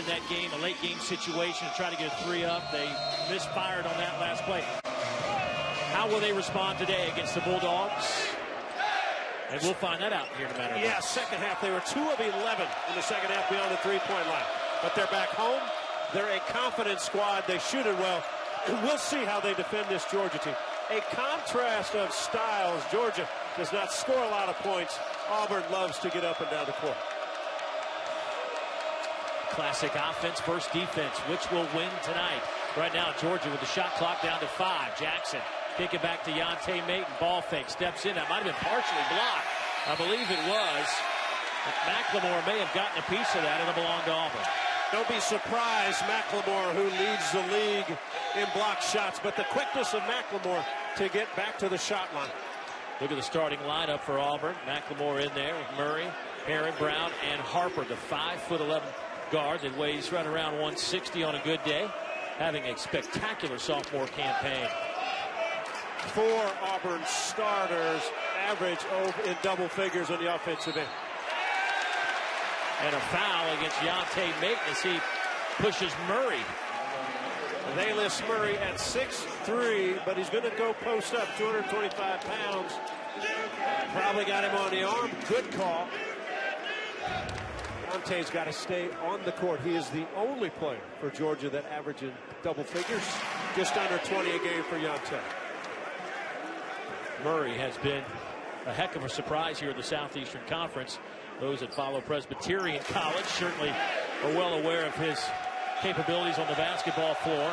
in that game, a late game situation, to try to get a 3 up. They misfired on that last play. How will they respond today against the Bulldogs? And we'll find that out here in a matter of Yeah, second half, they were 2 of 11 in the second half beyond the three-point line. But they're back home. They're a confident squad. They shoot it well. We'll see how they defend this Georgia team. A contrast of styles. Georgia does not score a lot of points. Auburn loves to get up and down the court. Classic offense versus defense. Which will win tonight? Right now, Georgia with the shot clock down to 5. Jackson kick it back to Yante Maton. Ball fake. Steps in. That might have been partially blocked. I believe it was. McLemore may have gotten a piece of that. It'll belong to Auburn. Don't be surprised, McLemore, who leads the league in block shots, but the quickness of McLemore to get back to the shot line. Look at the starting lineup for Auburn. McLemore in there with Murray, Heron, Brown, and Harper, the 5'11" guard that weighs right around 160 on a good day, having a spectacular sophomore campaign. 4 Auburn starters average in double figures on the offensive end. And a foul against Yante Maton as he pushes Murray. They list Murray at 6'3", but he's going to go post up, 225 pounds. Probably got him on the arm. Good call. Yante's got to stay on the court. He is the only player for Georgia that averages double figures. Just under 20 a game for Yante. Murray has been a heck of a surprise here in the Southeastern Conference. Those that follow Presbyterian College certainly are well aware of his capabilities on the basketball floor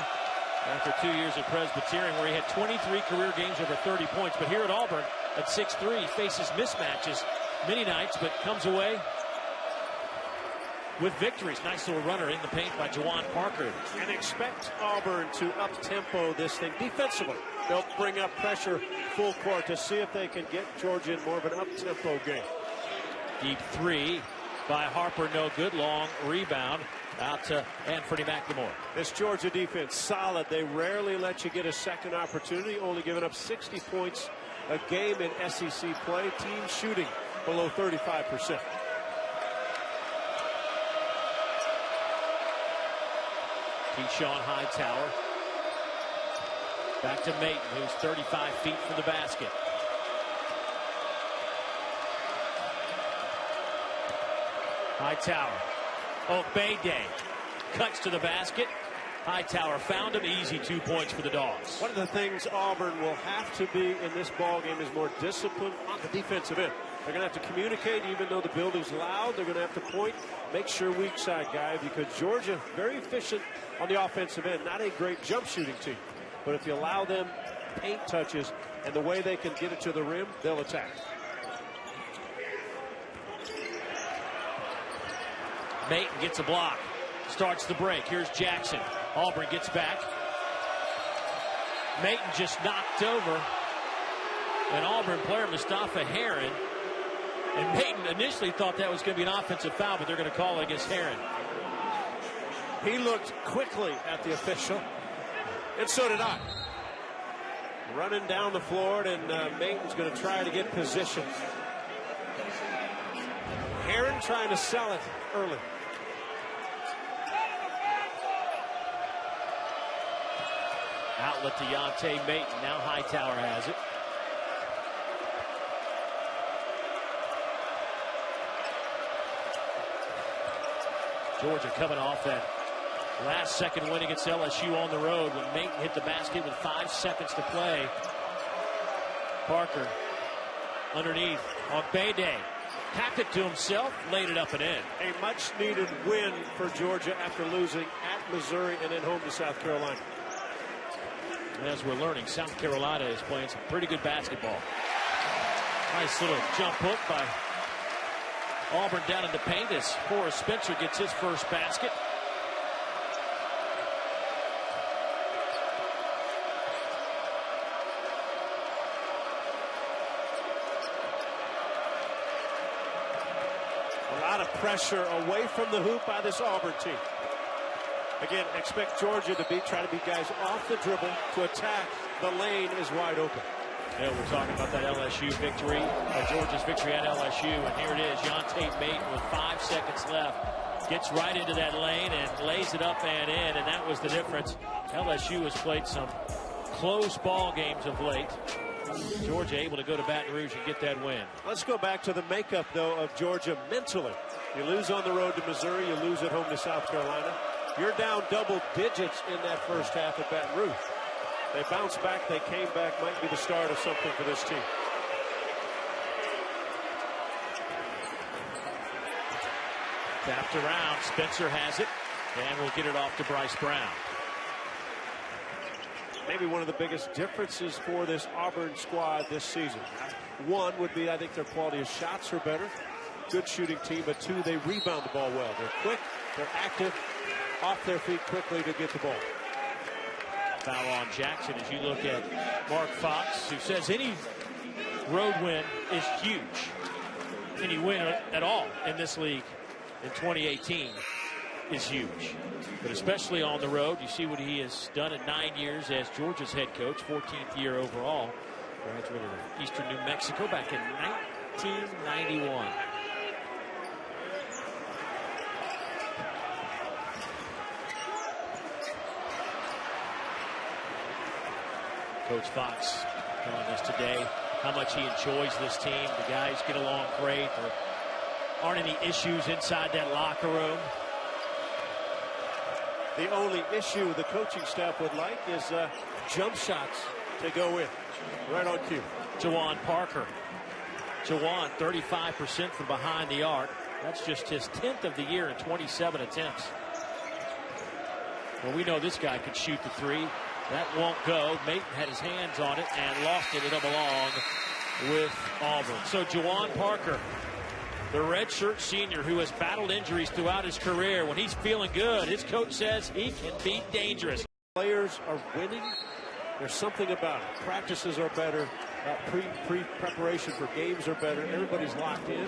after 2 years at Presbyterian, where he had 23 career games over 30 points. But here at Auburn at 6'3", faces mismatches many nights, but comes away with victories. Nice little runner in the paint by Juwan Parker. And expect Auburn to up-tempo this thing defensively. They'll bring up pressure full court to see if they can get Georgia in more of an up-tempo game. Deep 3 by Harper, no good. Long rebound out to Anthony McLemore. This Georgia defense, solid. They rarely let you get a second opportunity, only giving up 60 points a game in SEC play. Team shooting below 35%. Keyshawn Hightower. Back to Maton, who's 35 feet from the basket. Hightower. Bay cuts to the basket. Hightower found him. Easy 2 points for the Dogs. One of the things Auburn will have to be in this ball game is more discipline on the defensive end. They're going to have to communicate, even though the building's loud. They're going to have to point, make sure weak side guy, because Georgia very efficient on the offensive end. Not a great jump shooting team, but if you allow them paint touches and the way they can get it to the rim, they'll attack. Maton gets a block. Starts the break. Here's Jackson. Auburn gets back. Maton just knocked over an Auburn player, Mustafa Heron. And Maton initially thought that was going to be an offensive foul, but they're going to call it against Heron. He looked quickly at the official, and so did I. Running down the floor, and Maton's going to try to get position. Heron trying to sell it early. Outlet to Yante Maton. Now Hightower has it. Georgia coming off that last second win against LSU on the road when Maton hit the basket with 5 seconds to play. Parker underneath on Bayday. Tapped it to himself, laid it up and in. A much needed win for Georgia after losing at Missouri and then home to South Carolina. And as we're learning, South Carolina is playing some pretty good basketball. Nice little jump hook by Auburn down in the paint as Horace Spencer gets his first basket. A lot of pressure away from the hoop by this Auburn team. Again, expect Georgia to try to beat guys off the dribble to attack. The lane is wide open. Yeah, we're talking about that LSU victory, Georgia's victory at LSU, and here it is, Yante Maton with 5 seconds left. Gets right into that lane and lays it up and in, and that was the difference. LSU has played some close ball games of late. Georgia able to go to Baton Rouge and get that win. Let's go back to the makeup, though, of Georgia mentally. You lose on the road to Missouri. You lose at home to South Carolina. You're down double digits in that first half at Baton Rouge. They bounced back. They came back. Might be the start of something for this team. Tapped around. Spencer has it. And will get it off to Bryce Brown. Maybe one of the biggest differences for this Auburn squad this season. One would be, I think, their quality of shots are better. Good shooting team. But two, they rebound the ball well. They're quick. They're active. Off their feet quickly to get the ball. Foul on Jackson as you look at Mark Fox, who says any road win is huge. Any win at all in this league in 2018 is huge. But especially on the road, you see what he has done in 9 years as Georgia's head coach, 14th year overall. Graduated of Eastern New Mexico back in 1991. Coach Fox telling us today how much he enjoys this team. The guys get along great. There aren't any issues inside that locker room. The only issue the coaching staff would like is jump shots to go in. Right on cue. Jawan Parker. Jawan, 35% from behind the arc. That's just his 10th of the year in 27 attempts. Well, we know this guy could shoot the three. That won't go. Maton had his hands on it and lost it. It'll belong with Auburn. So Jawan Parker, the redshirt senior who has battled injuries throughout his career, when he's feeling good, his coach says he can be dangerous. Players are winning. There's something about it. Practices are better. Pre-preparation for games are better. Everybody's locked in.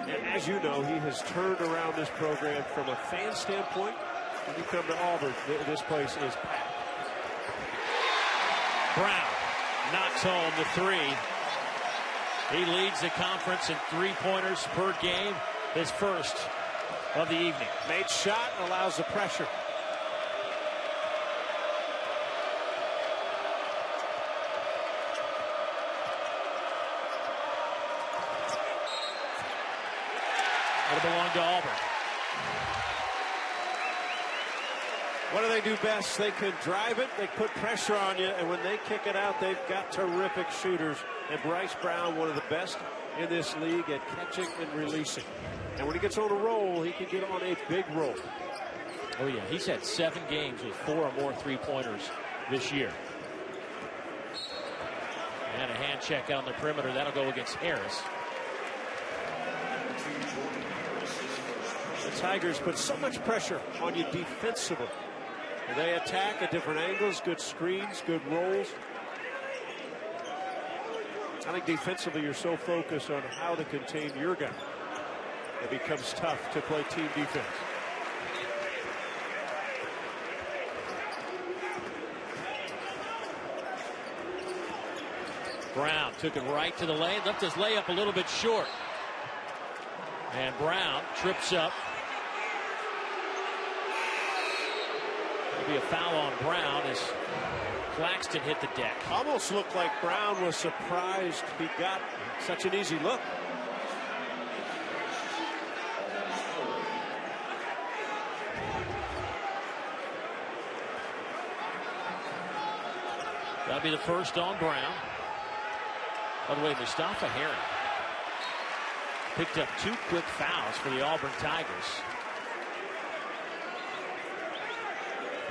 And as you know, he has turned around this program from a fan standpoint. When you come to Auburn, this place is packed. Brown knocks home the three. He leads the conference in three-pointers per game, his first of the evening. Made shot, allows the pressure. It'll belong to Auburn. What do they do best? They can drive it, they put pressure on you, and when they kick it out, they've got terrific shooters. And Bryce Brown, one of the best in this league at catching and releasing. And when he gets on a roll, he can get on a big roll. Oh, yeah, he's had 7 games with 4 or more three-pointers this year. And a hand check on the perimeter. That'll go against Harris. The Tigers put so much pressure on you defensively. They attack at different angles, good screens, good rolls. I think defensively you're so focused on how to contain your guy. It becomes tough to play team defense. Brown took it right to the lane, left his layup a little bit short. And Brown trips up. There'll be a foul on Brown as Claxton hit the deck. Almost looked like Brown was surprised he got such an easy look. That'll be the first on Brown. By the way, Mustafa Herring picked up 2 quick fouls for the Auburn Tigers.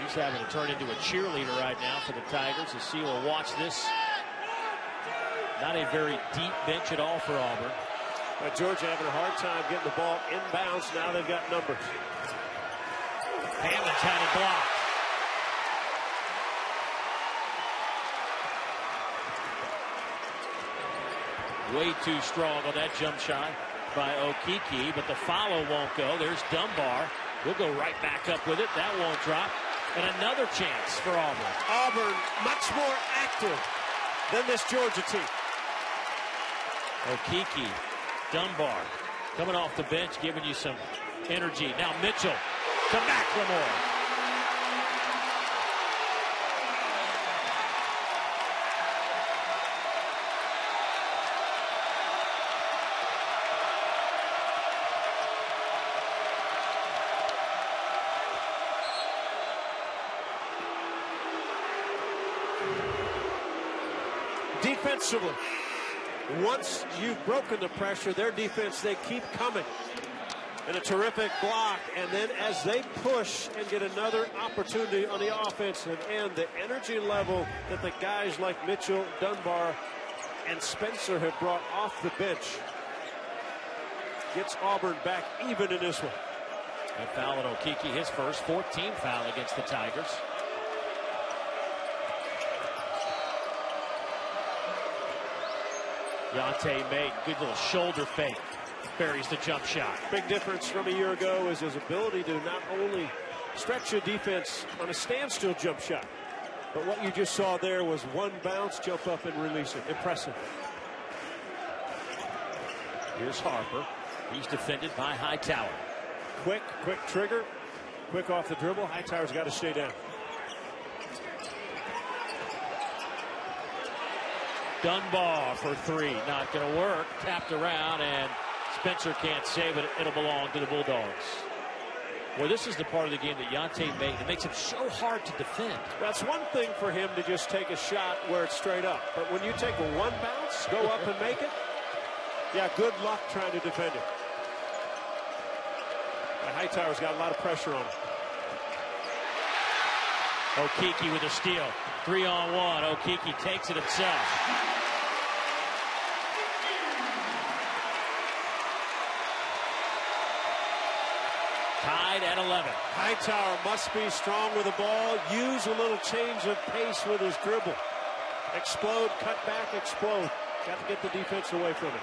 He's having to turn into a cheerleader right now for the Tigers as he will watch this. Not a very deep bench at all for Auburn. But Georgia having a hard time getting the ball inbounds. Now they've got numbers. Hammond's had it blocked. Way too strong on that jump shot by Okeke, but the follow won't go. There's Dunbar. We'll go right back up with it. That won't drop. And another chance for Auburn. Auburn much more active than this Georgia team. Okeke, Dunbar coming off the bench, giving you some energy. Now Mitchell to McLemore. Defensively, once you've broken the pressure, their defense, they keep coming. And a terrific block. And then as they push and get another opportunity on the offensive end, the energy level that the guys like Mitchell, Dunbar, and Spencer have brought off the bench gets Auburn back even in this one. A foul on Okeke, his first 14th foul against the Tigers. Yante made good little shoulder fake. Buries the jump shot. Big difference from a year ago is his ability to not only stretch your defense on a standstill jump shot, but what you just saw there was one bounce, jump up and release it. Impressive. Here's Harper. He's defended by Hightower. Quick trigger. Quick off the dribble. Hightower's got to stay down. Dunbar for three. Not going to work. Tapped around, and Spencer can't save it. It'll belong to the Bulldogs. Well, this is the part of the game that Yante made that makes it so hard to defend. That's one thing for him to just take a shot where it's straight up. But when you take a one bounce, go up and make it, yeah, good luck trying to defend it. Hightower's got a lot of pressure on him. Okeke with a steal. 3-on-1. Okeke takes it himself. Tied at 11. Hightower must be strong with the ball. Use a little change of pace with his dribble. Explode, cut back, explode. Got to get the defense away from it.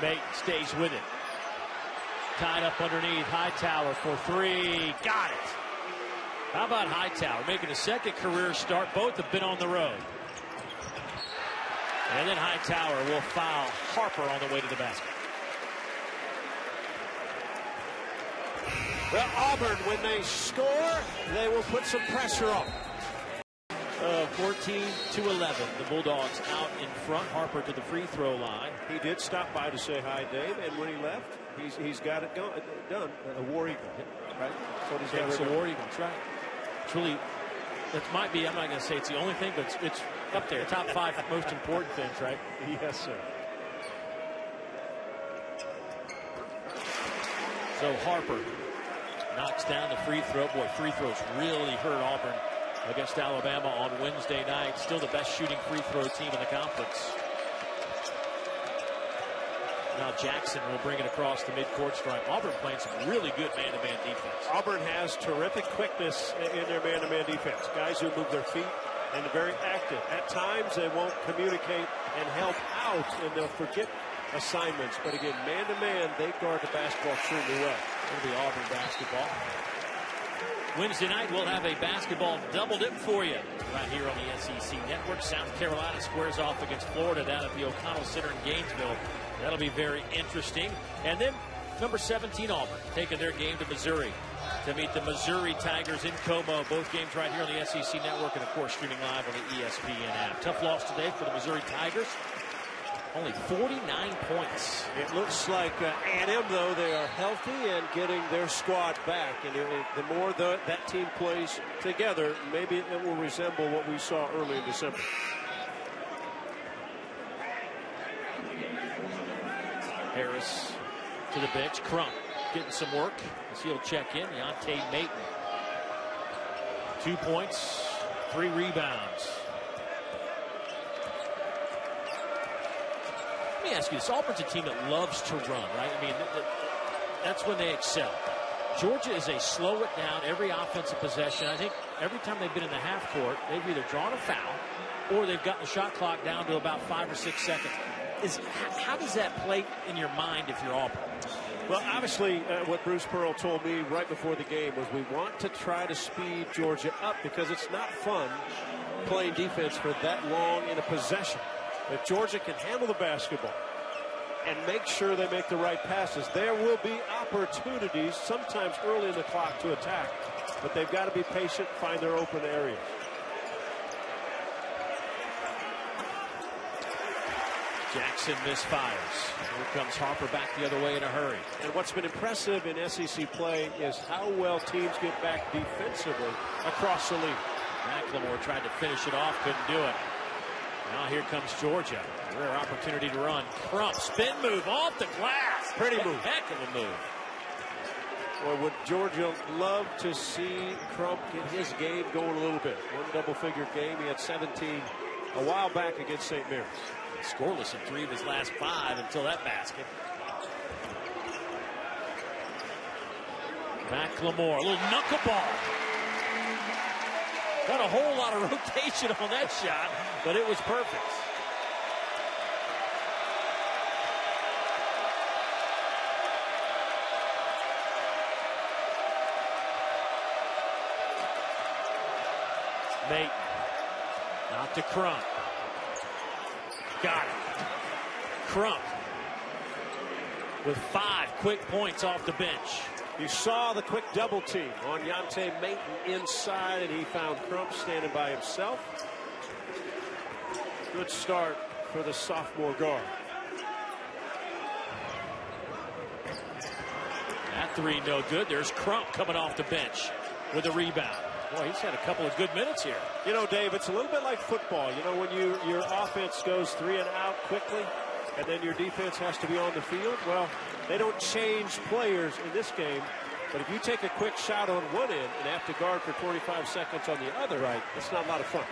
Mate stays with it. Tied up underneath. Hightower for three. Got it. How about Hightower making a second career start? Both have been on the road. And then Hightower will foul Harper on the way to the basket. Well, Auburn, when they score, they will put some pressure on. 14-11. The Bulldogs out in front. Harper to the free throw line. He did stop by to say hi, Dave, and when he left, he's got it done. A War Eagle, right? So it's a War Eagle. That's right. It's really, that might be, I'm not going to say it's the only thing, but it's up there. Top 5 most important things, right? Yes, sir. So Harper knocks down the free throw. Boy, free throws really hurt Auburn against Alabama on Wednesday night. Still the best shooting free throw team in the conference. Now Jackson will bring it across the midcourt stripe. Auburn playing some really good man-to-man defense. Auburn has terrific quickness in their man-to-man defense. Guys who move their feet and are very active. At times they won't communicate and help out, and they'll forget assignments. But again, man-to-man, they guard the basketball extremely well. It'll be Auburn basketball. Wednesday night, we'll have a basketball double dip for you right here on the SEC Network. South Carolina squares off against Florida down at the O'Connell Center in Gainesville. That'll be very interesting. And then number 17 Auburn taking their game to Missouri to meet the Missouri Tigers in Como. Both games right here on the SEC Network and, of course, streaming live on the ESPN app. Tough loss today for the Missouri Tigers. Only 49 points. It looks like A&M, though, they are healthy and getting their squad back. And the more that team plays together, maybe it will resemble what we saw early in December. Harris to the bench. Crump getting some work as he'll check in. Yante Maton. 2 points, 3 rebounds. Let me ask you this. Auburn's a team that loves to run, right? I mean, that's when they excel. Georgia is a slow it down every offensive possession. I think every time they've been in the half court, they've either drawn a foul or they've gotten the shot clock down to about 5 or 6 seconds. How does that play in your mind if you're Auburn? Well, obviously, what Bruce Pearl told me right before the game was we want to try to speed Georgia up because it's not fun playing defense for that long in a possession. If Georgia can handle the basketball and make sure they make the right passes. There will be opportunities, sometimes early in the clock, to attack, but they've got to be patient, find their open areas. Jackson misfires. Here comes Harper back the other way in a hurry. And what's been impressive in SEC play is how well teams get back defensively across the league. McLemore tried to finish it off, couldn't do it. Now here comes Georgia. Rare opportunity to run. Crump, spin move off the glass. Pretty move. Heck of a move. Boy, would Georgia love to see Crump get his game going a little bit. One double-figure game. He had 17 a while back against St. Mary's. Scoreless in 3 of his last 5 until that basket. McLemore, a little knuckleball. Got a whole lot of rotation on that shot, but it was perfect. Maton, out to Crump. Got it. Crump with 5 quick points off the bench. You saw the quick double team on Yante Maton inside, and he found Crump standing by himself. Good start for the sophomore guard. That 3 no good. There's Crump coming off the bench with a rebound. Boy, he's had a couple of good minutes here. You know, Dave, it's a little bit like football. You know, when your offense goes 3 and out quickly, and then your defense has to be on the field. Well, they don't change players in this game. But if you take a quick shot on one end and have to guard for 45 seconds on the other, right, it's not a lot of fun.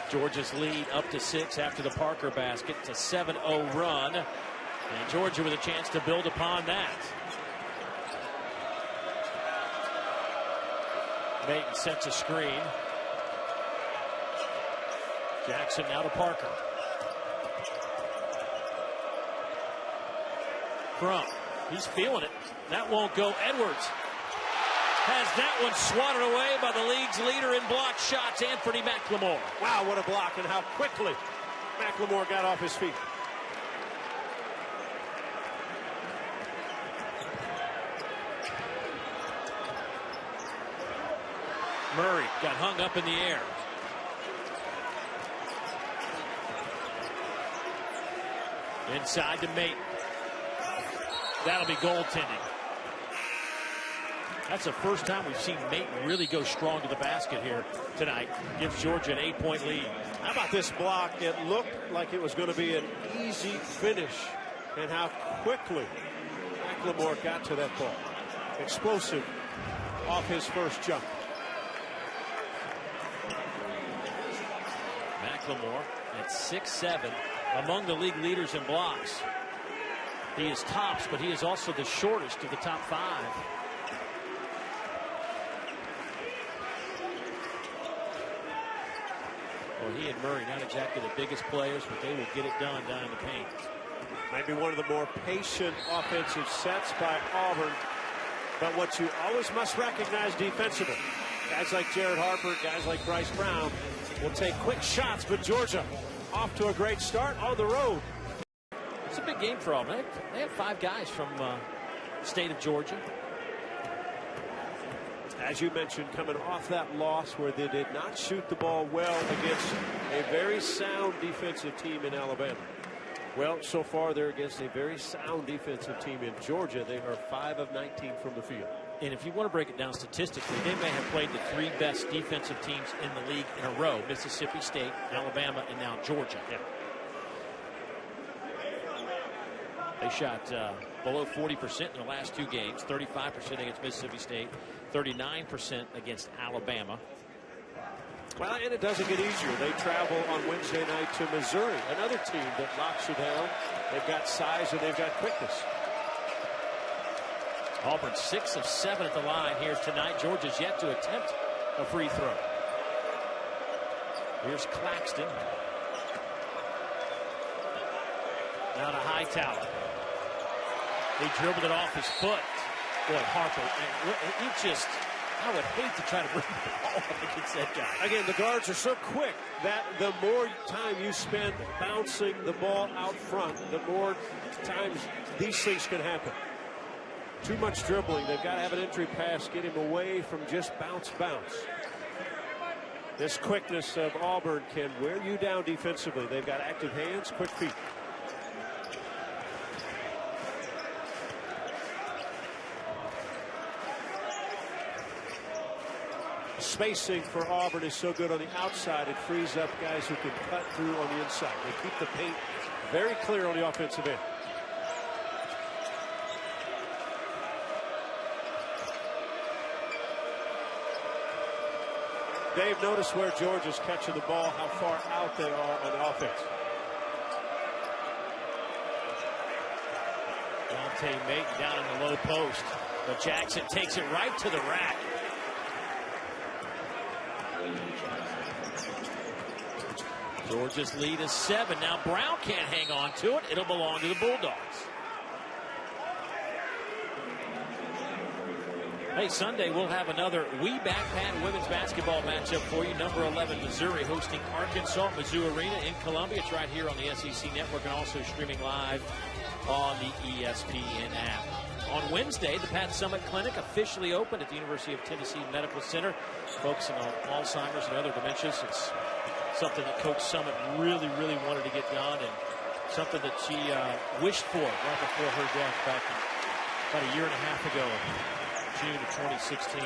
Georgia's lead up to 6 after the Parker basket. It's a 7-0 run. And Georgia with a chance to build upon that. Maton sets a screen. Jackson now to Parker. Crump, he's feeling it. That won't go. Edwards has that one swatted away by the league's leader in block shots, Anthony McLemore. Wow, what a block, and how quickly McLemore got off his feet. Murray got hung up in the air. Inside to Maton. That'll be goaltending. That's the first time we've seen Maton really go strong to the basket here tonight. Gives Georgia an 8-point lead. How about this block? It looked like it was going to be an easy finish. And how quickly McLemore got to that ball. Explosive off his first jump. McLemore at 6'7", among the league leaders in blocks. He is tops, but he is also the shortest of the top 5. Well, he and Murray, not exactly the biggest players, but they will get it done down in the paint. Might be one of the more patient offensive sets by Auburn. But what you always must recognize defensively, guys like Jared Harper, guys like Bryce Brown, will take quick shots, but Georgia off to a great start on the road. It's a big game for Auburn. They have 5 guys from the state of Georgia. As you mentioned, coming off that loss where they did not shoot the ball well against a very sound defensive team in Alabama. Well, so far they're against a very sound defensive team in Georgia. They are 5 of 19 from the field. And if you want to break it down statistically, they may have played the 3 best defensive teams in the league in a row: Mississippi State, Alabama, and now Georgia. Yeah. They shot below 40% in the last 2 games, 35% against Mississippi State, 39% against Alabama. Well, and it doesn't get easier. They travel on Wednesday night to Missouri, another team that knocks you down. They've got size and they've got quickness. Auburn 6 of 7 at the line here tonight. Georgia's yet to attempt a free throw. Here's Claxton. Now to Hightower. He dribbled it off his foot. Boy, Harper, he just I would hate to try to bring the ball up against that guy. Again, the guards are so quick that the more time you spend bouncing the ball out front, the more times these things can happen. Too much dribbling. They've got to have an entry pass, get him away from just bounce. This quickness of Auburn can wear you down defensively. They've got active hands, quick feet. Spacing for Auburn is so good on the outside, it frees up guys who can cut through on the inside. They keep the paint very clear on the offensive end. Dave, notice where Georgia's catching the ball, how far out they are on the offense. Dante Mayton down in the low post, but Jackson takes it right to the rack. Georgia's lead is 7. Now Brown can't hang on to it. It'll belong to the Bulldogs. Hey, Sunday we'll have another Backpat women's basketball matchup for you. Number 11 Missouri hosting Arkansas, Mizzou Arena in Columbia. It's right here on the SEC Network and also streaming live on the ESPN app. On Wednesday, the Pat Summitt Clinic officially opened at the University of Tennessee Medical Center, focusing on Alzheimer's and other dementias. It's something that Coach Summitt really wanted to get done, and something that she wished for right before her death back about a year and a half ago, June of 2016.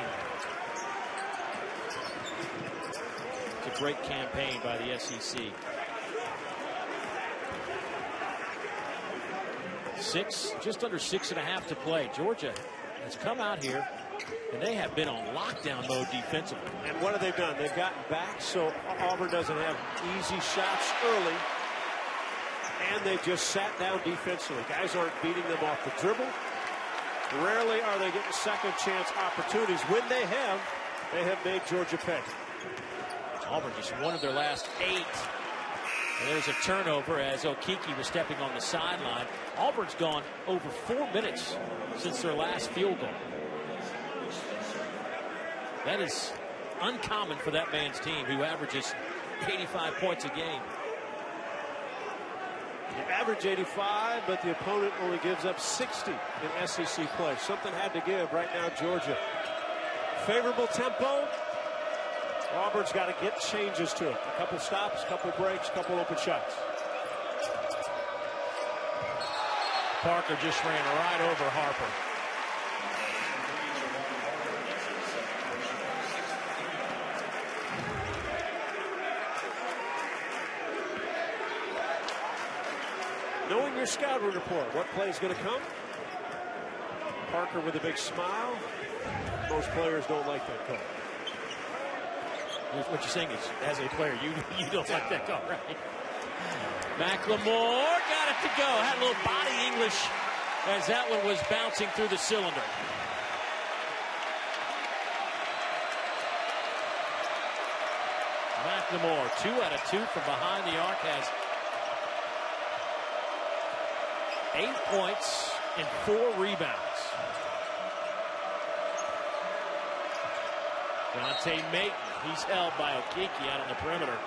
It's a great campaign by the SEC. Just under 6.5 to play. Georgia has come out here, and they have been on lockdown mode defensively. And what have they done? They've gotten back so Auburn doesn't have easy shots early, and they've just sat down defensively. Guys aren't beating them off the dribble. Rarely are they getting second chance opportunities. When they have made Georgia pay. Auburn just won of their last 8. And there's a turnover as Okeke was stepping on the sideline. Auburn's gone over 4 minutes since their last field goal. That is uncommon for that man's team, who averages 85 points a game. You average 85, but the opponent only gives up 60 in SEC play. Something had to give right now, Georgia. Favorable tempo. Auburn's got to get changes to it. A couple stops, a couple breaks, a couple open shots. Parker just ran right over Harper. Knowing your scouting report, what play is going to come? Parker with a big smile. Most players don't like that call. What you're saying is, as a player, you don't like that call, right? McLemore got it to go. Had a little body English as that one was bouncing through the cylinder. McLemore, 2 out of 2 from behind the arc, has 8 points and 4 rebounds. Dante Mayton, he's held by Okeke out on the perimeter.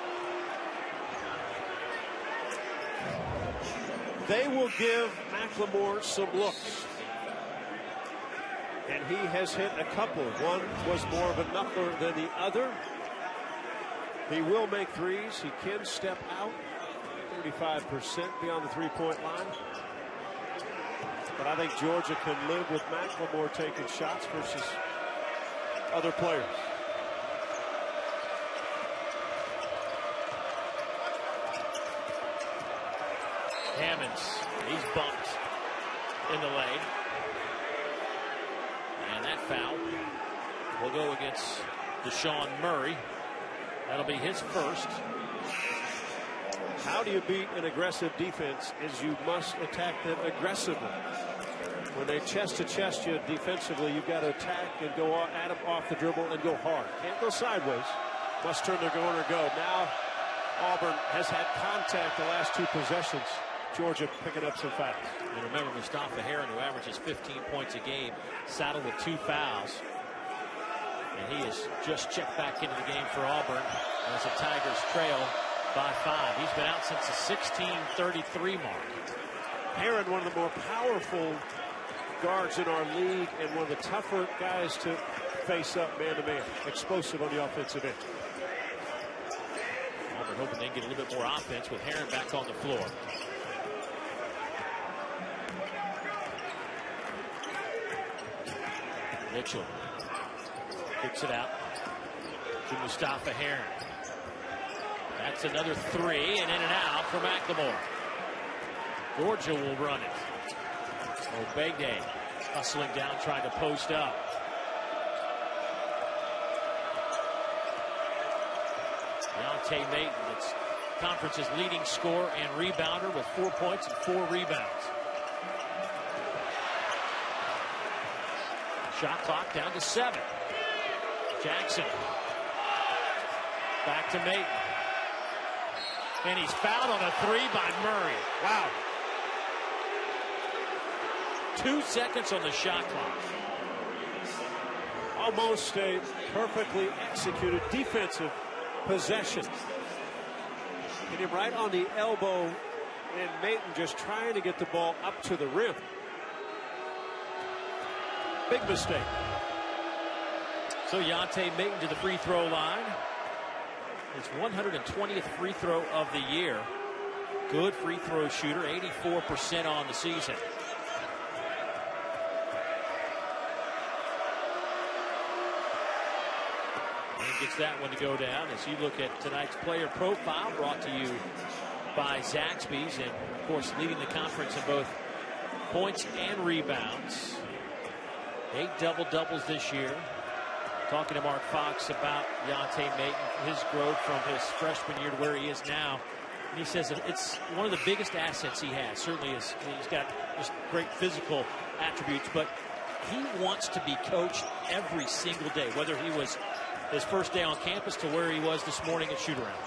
They will give McLemore some looks. And he has hit a couple. One was more of a knuckler than the other. He will make threes. He can step out 35% beyond the three-point line. But I think Georgia can live with McLemore taking shots versus other players. Hammonds, he's bumped in the leg. And that foul will go against Deshaun Murray. That'll be his first. How do you beat an aggressive defense is you must attack them aggressively. When they chest to chest you defensively, you've got to attack and go at them off the dribble and go hard. Can't go sideways. Must turn their corner and go. Now Auburn has had contact the last 2 possessions. Georgia picking up some fouls. And remember, Mustafa Heron, who averages 15 points a game, saddled with 2 fouls. And he has just checked back into the game for Auburn as the Tigers trail by 5. He's been out since the 16:33 mark. Heron, one of the more powerful guards in our league and one of the tougher guys to face up man-to-man. Explosive on the offensive end. Auburn hoping they can get a little bit more offense with Heron back on the floor. Mitchell kicks it out to Mustafa Heron. That's another 3, and in and out for McLemore. Georgia will run it. Obege hustling down, trying to post up. Deontay Mayton, it's conference's leading scorer and rebounder with 4 points and 4 rebounds. Shot clock down to 7. Jackson back to Mayton. And he's fouled on a 3 by Murray. Wow. 2 seconds on the shot clock. Almost a perfectly executed defensive possession. Hit him right on the elbow, and Mayton just trying to get the ball up to the rim. Big mistake. So Deontay Mayton to the free throw line. His 120th free throw of the year. Good free throw shooter, 84% on the season. And gets that one to go down as you look at tonight's player profile, brought to you by Zaxby's, and of course leading the conference in both points and rebounds. 8 double-doubles this year. Talking to Mark Fox about Deontay Mayton, his growth from his freshman year to where he is now. And he says that it's one of the biggest assets he has. Certainly he's got just great physical attributes, but he wants to be coached every single day, whether he was his first day on campus to where he was this morning at shoot-around.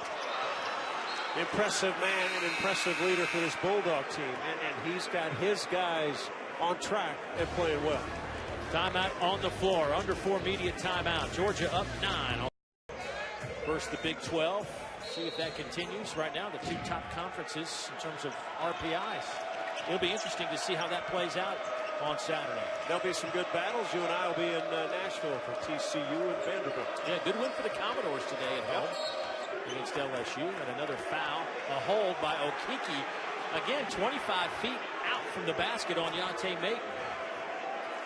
Impressive man and impressive leader for this Bulldog team. And he's got his guys on track and playing well. Timeout on the floor. Under 4 media timeout. Georgia up 9. First the Big 12. See if that continues. Right now the 2 top conferences in terms of RPIs. It'll be interesting to see how that plays out on Saturday. There'll be some good battles. You and I will be in Nashville for TCU and Vanderbilt. Yeah, good win for the Commodores today at home against LSU. And another foul. A hold by Okeke. Again, 25 feet out from the basket on Deontay Mayton.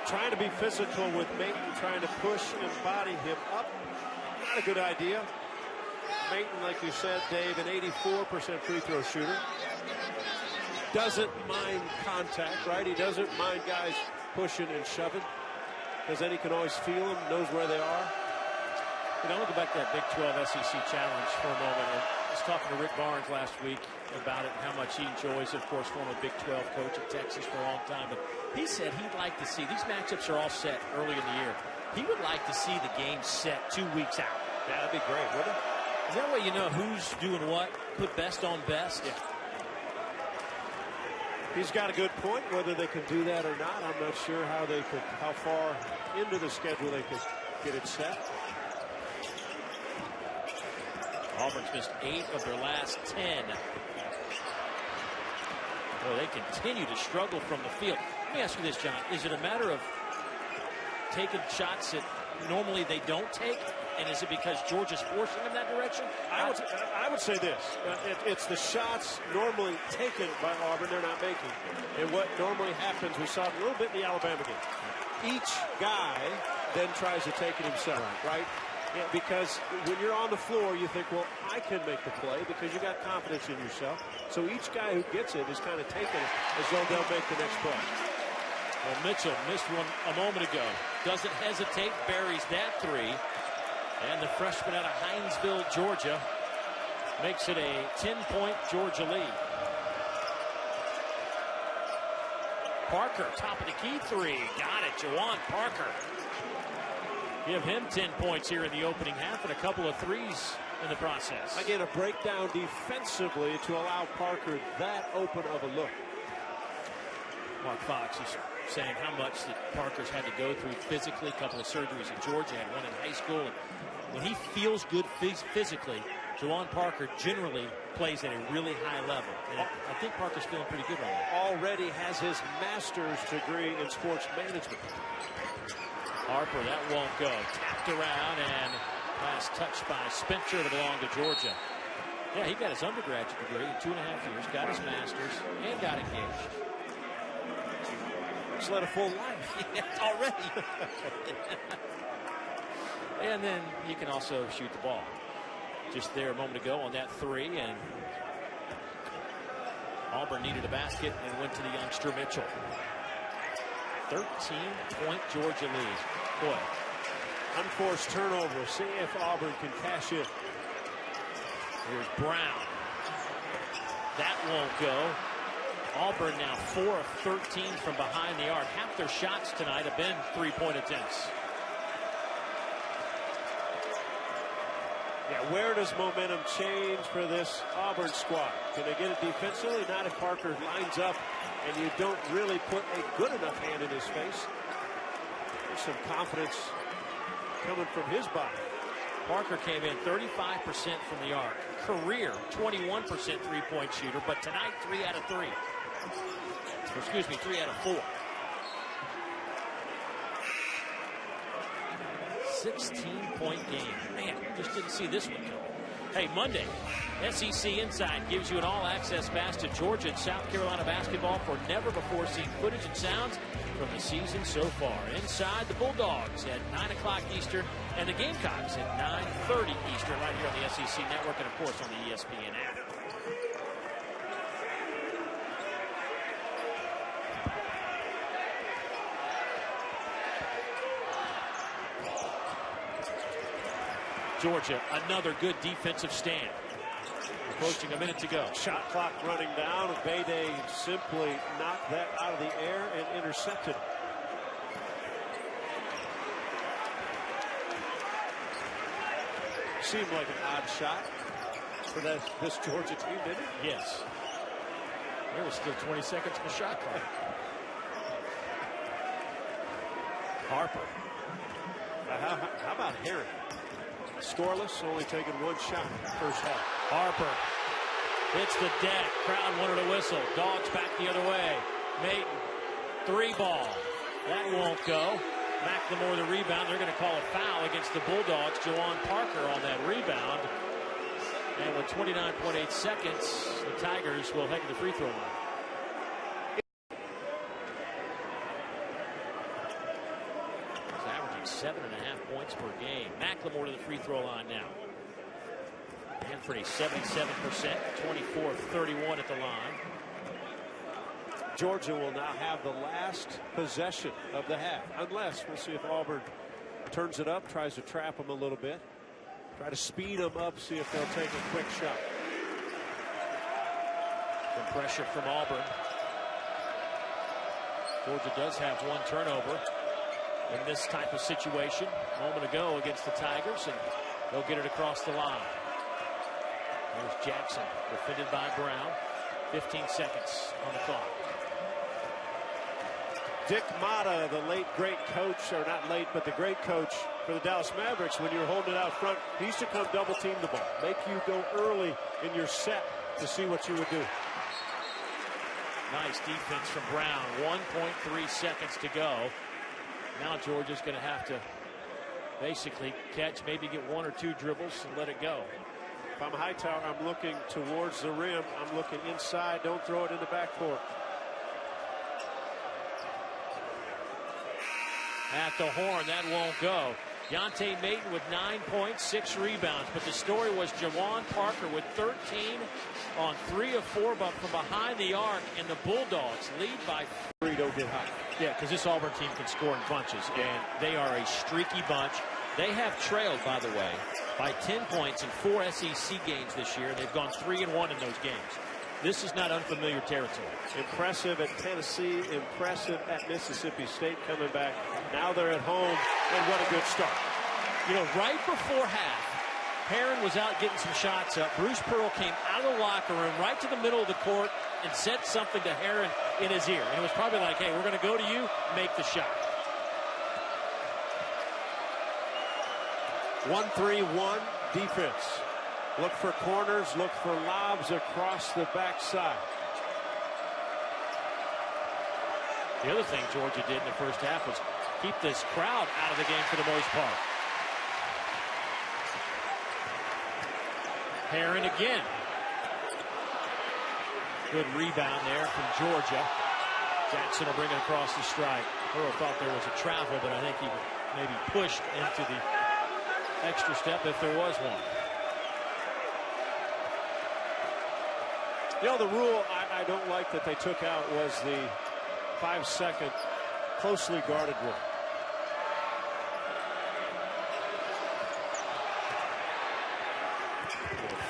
Trying to be physical with Mayton, trying to push and body him up. Not a good idea. Mayton, like you said, Dave, an 84% free throw shooter. Doesn't mind contact, right? He doesn't mind guys pushing and shoving, because then he can always feel them, knows where they are. You know, I'll go back to that Big 12 SEC challenge for a moment. And I was talking to Rick Barnes last week about it and how much he enjoys, of course, former Big 12 coach at Texas for a long time. But he said he'd like to see, these matchups are all set early in the year. He would like to see the game set 2 weeks out. Yeah, that'd be great, wouldn't it? Is that way you know who's doing what? Put best on best? Yeah. He's got a good point. Whether they can do that or not, I'm not sure how far into the schedule they could get it set. Auburn's missed 8 of their last 10. Well, they continue to struggle from the field. Let me ask you this, John. Is it a matter of taking shots that normally they don't take? And is it because Georgia's forcing them that direction? I would say this. It's the shots normally taken by Auburn they're not making. And what normally happens, we saw it a little bit in the Alabama game. Each guy then tries to take it himself, right? Yeah, because when you're on the floor, you think, well, I can make the play because you got confidence in yourself. So each guy who gets it is kind of taking it as though they'll make the next play. Well, Mitchell missed one a moment ago. Doesn't hesitate, buries that 3. And the freshman out of Hinesville, Georgia, makes it a 10-point Georgia lead. Parker, top of the key 3. Got it, Jawan Parker. Give him 10 points here in the opening half and a couple of threes in the process. Again, a breakdown defensively to allow Parker that open of a look. Mark Fox is saying how much that Parker's had to go through physically. A couple of surgeries in Georgia, had one in high school. And when he feels good physically, Juwan Parker generally plays at a really high level. And I think Parker's feeling pretty good right now. Already has his master's degree in sports management. Harper, that won't go. Tapped around and pass touched by Spencer to belong to Georgia. Yeah, he got his undergraduate degree in 2.5 years, got his master's, and got engaged. He's led a full life. Already. And then he can also shoot the ball. Just there a moment ago on that three, and Auburn needed a basket and went to the youngster Mitchell. 13-point Georgia lead. Boy. Unforced turnover. See if Auburn can cash in. Here's Brown. That won't go. Auburn now 4 of 13 from behind the arc. Half their shots tonight have been three-point attempts. Yeah, where does momentum change for this Auburn squad? Can they get it defensively? Not if Parker lines up and you don't really put a good enough hand in his face. There's some confidence coming from his body. Parker came in 35% from the arc. Career 21% three-point shooter, but tonight 3 out of 3. Excuse me, 3 out of 4. 16-point game. Man, just didn't see this one coming. Hey, Monday, SEC Inside gives you an all-access pass to Georgia and South Carolina basketball for never-before-seen footage and sounds from the season so far. Inside, the Bulldogs at 9 o'clock Eastern and the Gamecocks at 9:30 Eastern right here on the SEC Network and, of course, on the ESPN app. Georgia, another good defensive stand. Approaching a minute to go. Shot clock running down. Bayday simply knocked that out of the air and intercepted. Seemed like an odd shot for this Georgia team, didn't it? Yes. There was still 20 seconds in the shot clock. Harper. How about Herring? Scoreless, only taking one shot first half. Harper hits the deck. Crowd wanted a whistle. Dogs back the other way. Maiden, 3 ball. That won't go. McLemore the rebound. They're going to call a foul against the Bulldogs. Juwan Parker on that rebound. And with 29.8 seconds, the Tigers will head to the free throw line. 7.5 points per game. McLemore to the free throw line now. Anthony 77%, 24-31 at the line. Georgia will now have the last possession of the half, unless we'll see if Auburn turns it up, tries to trap them a little bit, try to speed them up, see if they'll take a quick shot. Some pressure from Auburn. Georgia does have one turnover in this type of situation a moment ago against the Tigers, and they'll get it across the line. There's Jackson, defended by Brown. 15 seconds on the clock. Dick Motta, the late great coach, or not late, but the great coach for the Dallas Mavericks, when you're holding it out front, he used to come double team the ball, make you go early in your set to see what you would do. Nice defense from Brown. 1.3 seconds to go. Now Georgia's going to have to basically catch, maybe get 1 or 2 dribbles and let it go. If I'm Hightower, I'm looking towards the rim. I'm looking inside. Don't throw it in the backcourt. At the horn, that won't go. Yante Maiden with 9 points, 6 rebounds. But the story was Juwan Parker with 13 on 3 of 4, but from behind the arc, and the Bulldogs lead by 3. Don't get hot. Yeah, because this Auburn team can score in bunches, and they are a streaky bunch. They have trailed, by the way, by 10 points in 4 SEC games this year. They've gone 3-1 in those games. This is not unfamiliar territory. Impressive at Tennessee, impressive at Mississippi State coming back. Now they're at home, and what a good start. You know, right before half, Herron was out getting some shots up. Bruce Pearl came out of the locker room right to the middle of the court and said something to Herron in his ear. And it was probably like, hey, we're going to go to you, make the shot. 1-3-1 defense. Look for corners, look for lobs across the backside. The other thing Georgia did in the first half was keep this crowd out of the game for the most part. Herron again. Good rebound there from Georgia. Jackson will bring it across the strike. Pearl thought there was a travel, but I think he maybe pushed into the extra step if there was one. You know, the rule I don't like that they took out was the 5-second closely guarded rule.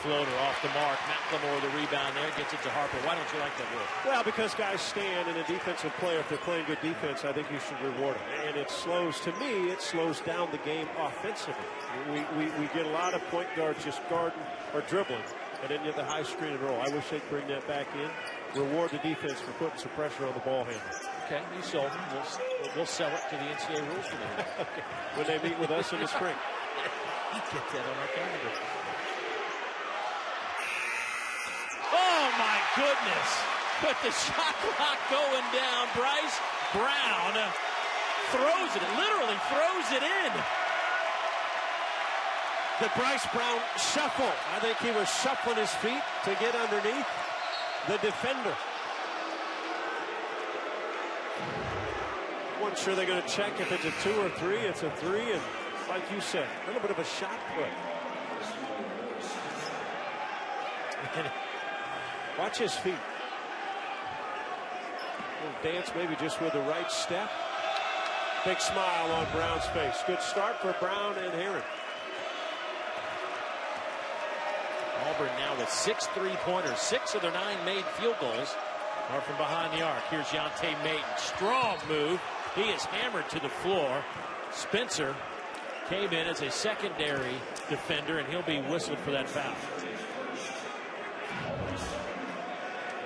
Floater off the mark. McLemore the rebound there, gets it to Harper. Why don't you like that rule? Well, because guys stand, and a defensive player, if they're playing good defense, I think you should reward them. And it slows, to me, it slows down the game offensively. We get a lot of point guards just guarding or dribbling, and then you have the high screen and roll. I wish they'd bring that back in. Reward the defense for putting some pressure on the ball handler. Okay, you sold them. We'll sell it to the NCAA rules committee. Okay. When they meet with us in the spring. Get that on our calendar. Oh, my goodness. But the shot clock going down. Bryce Brown throws it, literally throws it in. The Bryce Brown shuffle. I think he was shuffling his feet to get underneath the defender. Wasn't sure they're going to check if it's a 2 or 3. It's a 3, and like you said, a little bit of a shot put. Watch his feet. A little dance maybe just with the right step. Big smile on Brown's face. Good start for Brown and Herron. Auburn now with 6 3-pointers. 6 of their 9 made field goals are from behind the arc. Here's Yante Maton. Strong move. He is hammered to the floor. Spencer came in as a secondary defender, and he'll be whistled for that foul.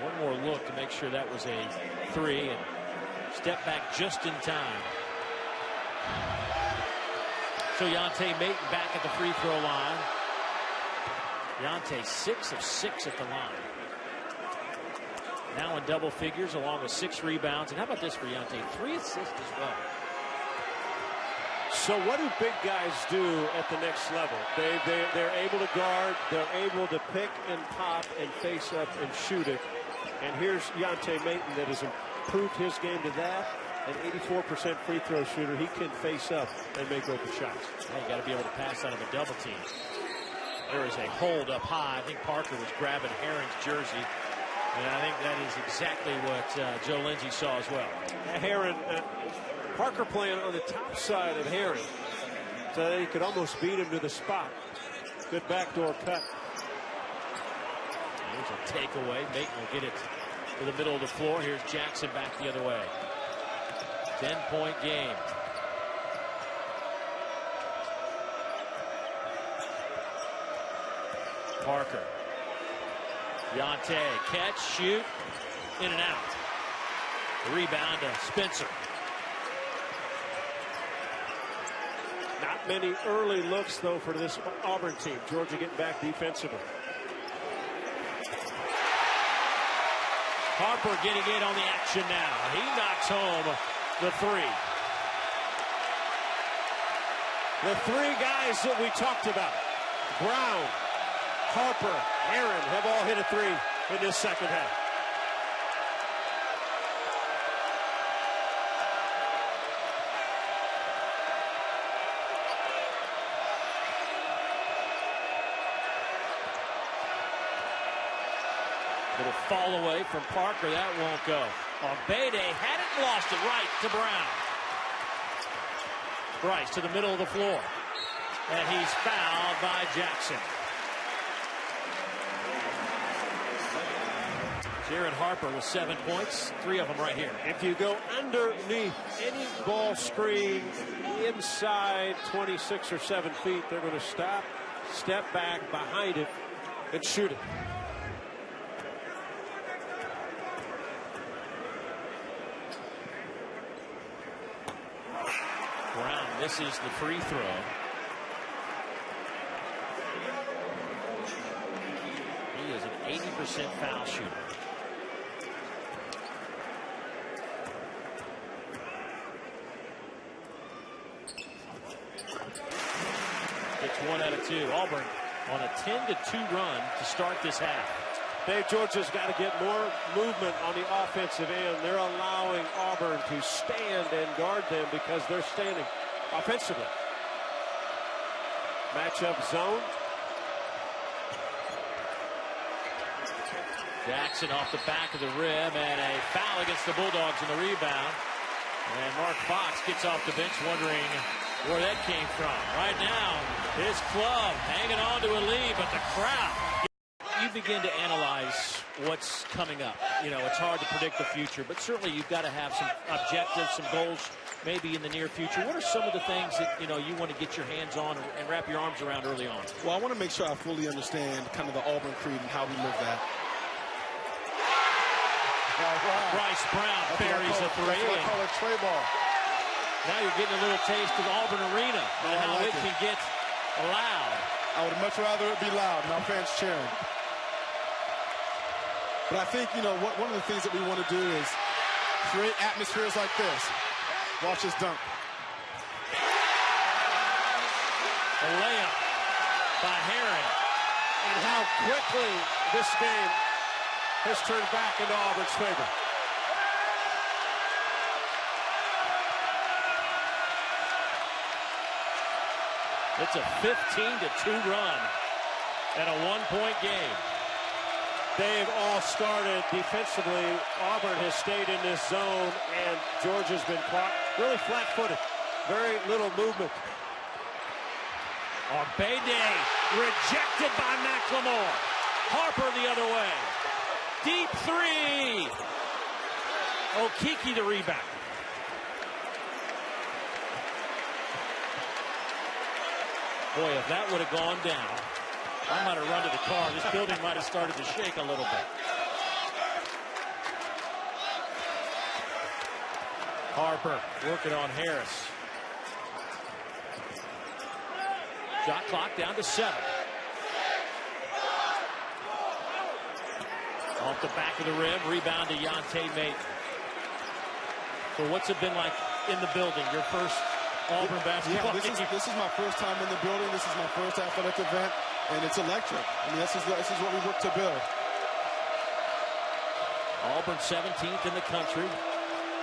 One more look to make sure that was a 3, and step back just in time. So Yante Maton back at the free throw line. Yante 6 of 6 at the line. Now in double figures along with 6 rebounds. And how about this for Yante? 3 assists as well. So what do big guys do at the next level? They're able to guard. They're able to pick and pop and face up and shoot it. And here's Yante Maton that has improved his game to that. An 84% free throw shooter. He can face up and make open shots. Well, you got to be able to pass out of a double team. There is a hold up high. I think Parker was grabbing Herron's jersey. And I think that is exactly what Joe Lindsey saw as well. Herron, Parker playing on the top side of Herron. So that he could almost beat him to the spot. Good backdoor cut. There's a takeaway. Maton will get it to the middle of the floor. Here's Jackson back the other way. 10-point game. Parker. Yante, catch, shoot, in and out. The rebound to Spencer. Not many early looks, though, for this Auburn team. Georgia getting back defensively. Harper getting in on the action now. He knocks home the 3. The 3 guys that we talked about. Brown, Harper, Herron have all hit a 3 in this second half. Little fall away from Parker. That won't go. Obede had it and lost it right to Brown. Bryce to the middle of the floor. And he's fouled by Jackson. Jaron Harper with 7 points, 3 of them right here. If you go underneath any ball screen inside 26 or 7 feet, they're going to stop, step back behind it and shoot it. Brown misses the free throw. He is an 80% foul shooter. Gets 1 out of 2. Auburn on a 10-2 run to start this half. Dave, Georgia's got to get more movement on the offensive end. They're allowing Auburn to stand and guard them because they're standing offensively. Matchup zone. Jackson off the back of the rim, and a foul against the Bulldogs in the rebound. And Mark Fox gets off the bench wondering where that came from. Right now, his club hanging on to a lead, but the crowd. You begin to analyze what's coming up. You know, it's hard to predict the future, but certainly you've got to have some objectives, some goals, maybe in the near future. What are some of the things that, you know, you want to get your hands on and wrap your arms around early on? Well, I want to make sure I fully understand kind of the Auburn creed and how we live that. Bryce Brown buries a three. That's what I call a tray ball. Now you're getting a little taste of Auburn Arena and how it can get loud. I would much rather it be loud and our fans cheering. But I think, you know, one of the things that we want to do is create atmospheres like this. Watch this dunk. A layup by Herron. And how quickly this game has turned back into Auburn's favor. It's a 15-2 run and a 1-point game. They've all started defensively. Auburn has stayed in this zone, and Georgia's been caught really flat-footed. Very little movement. Arbede rejected by McLemore. Harper the other way. Deep three. Okeke the rebound. Boy, if that would have gone down, I might have run to the car. This building might have started to shake a little bit. Harper working on Harris. Shot clock down to 7. Off the back of the rim, rebound to Yante Maten. So what's it been like in the building? Your first Auburn basketball game? This is my first time in the building. This is my first athletic event, and it's electric. I mean, this is what we work to build. Auburn 17th in the country.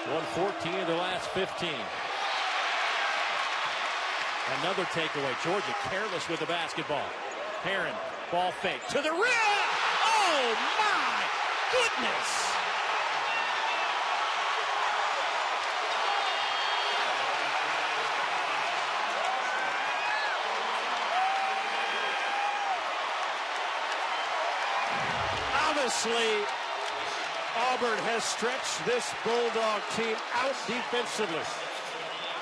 Won 14 of the last 15. Another takeaway. Georgia careless with the basketball. Herron, ball fake to the rim. Oh my goodness! Obviously, Auburn has stretched this Bulldog team out defensively.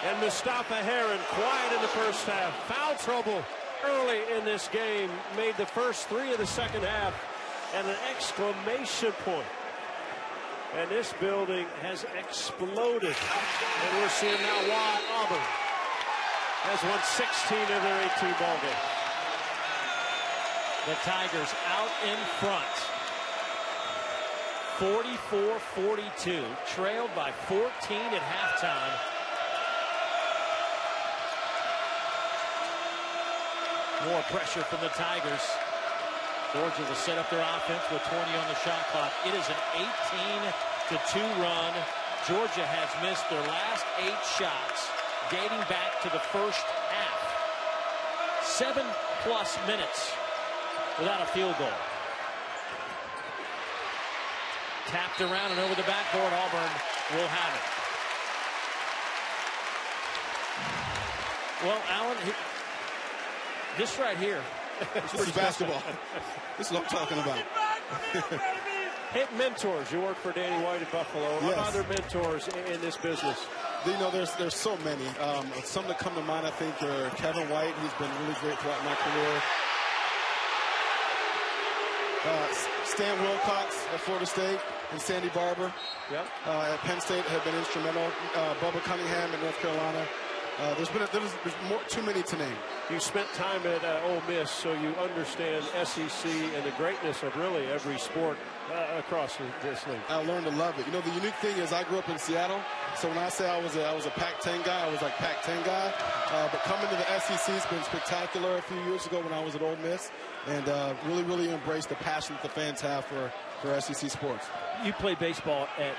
And Mustafa Herron, quiet in the first half. Foul trouble early in this game. Made the first 3 of the second half. And an exclamation point. And this building has exploded. And we're seeing now why Auburn has won 16 of their 18 ball games. The Tigers out in front. 44-42. Trailed by 14 at halftime. More pressure from the Tigers. Georgia will set up their offense with 20 on the shot clock. It is an 18-2 run. Georgia has missed their last 8 shots dating back to the first half. 7+ minutes without a field goal. Tapped around and over the backboard. Auburn will have it. Well, Alan, this right here. This is basketball. This is what I'm talking about. Hit mentors. You work for Danny White at Buffalo. Yes. What other mentors in this business? You know, there's so many. Some that come to mind, I think, are Kevin White. He's been really great throughout my career. Stan Wilcox at Florida State and Sandy Barber at Penn State have been instrumental. Bubba Cunningham in North Carolina. There's too many to name. You spent time at Ole Miss, so you understand SEC and the greatness of really every sport across this league. I learned to love it. You know, the unique thing is I grew up in Seattle, so when I say I was a Pac-10 guy, I was like Pac-10 guy. But coming to the SEC has been spectacular a few years ago when I was at Ole Miss, and really embraced the passion that the fans have for SEC sports. You played baseball at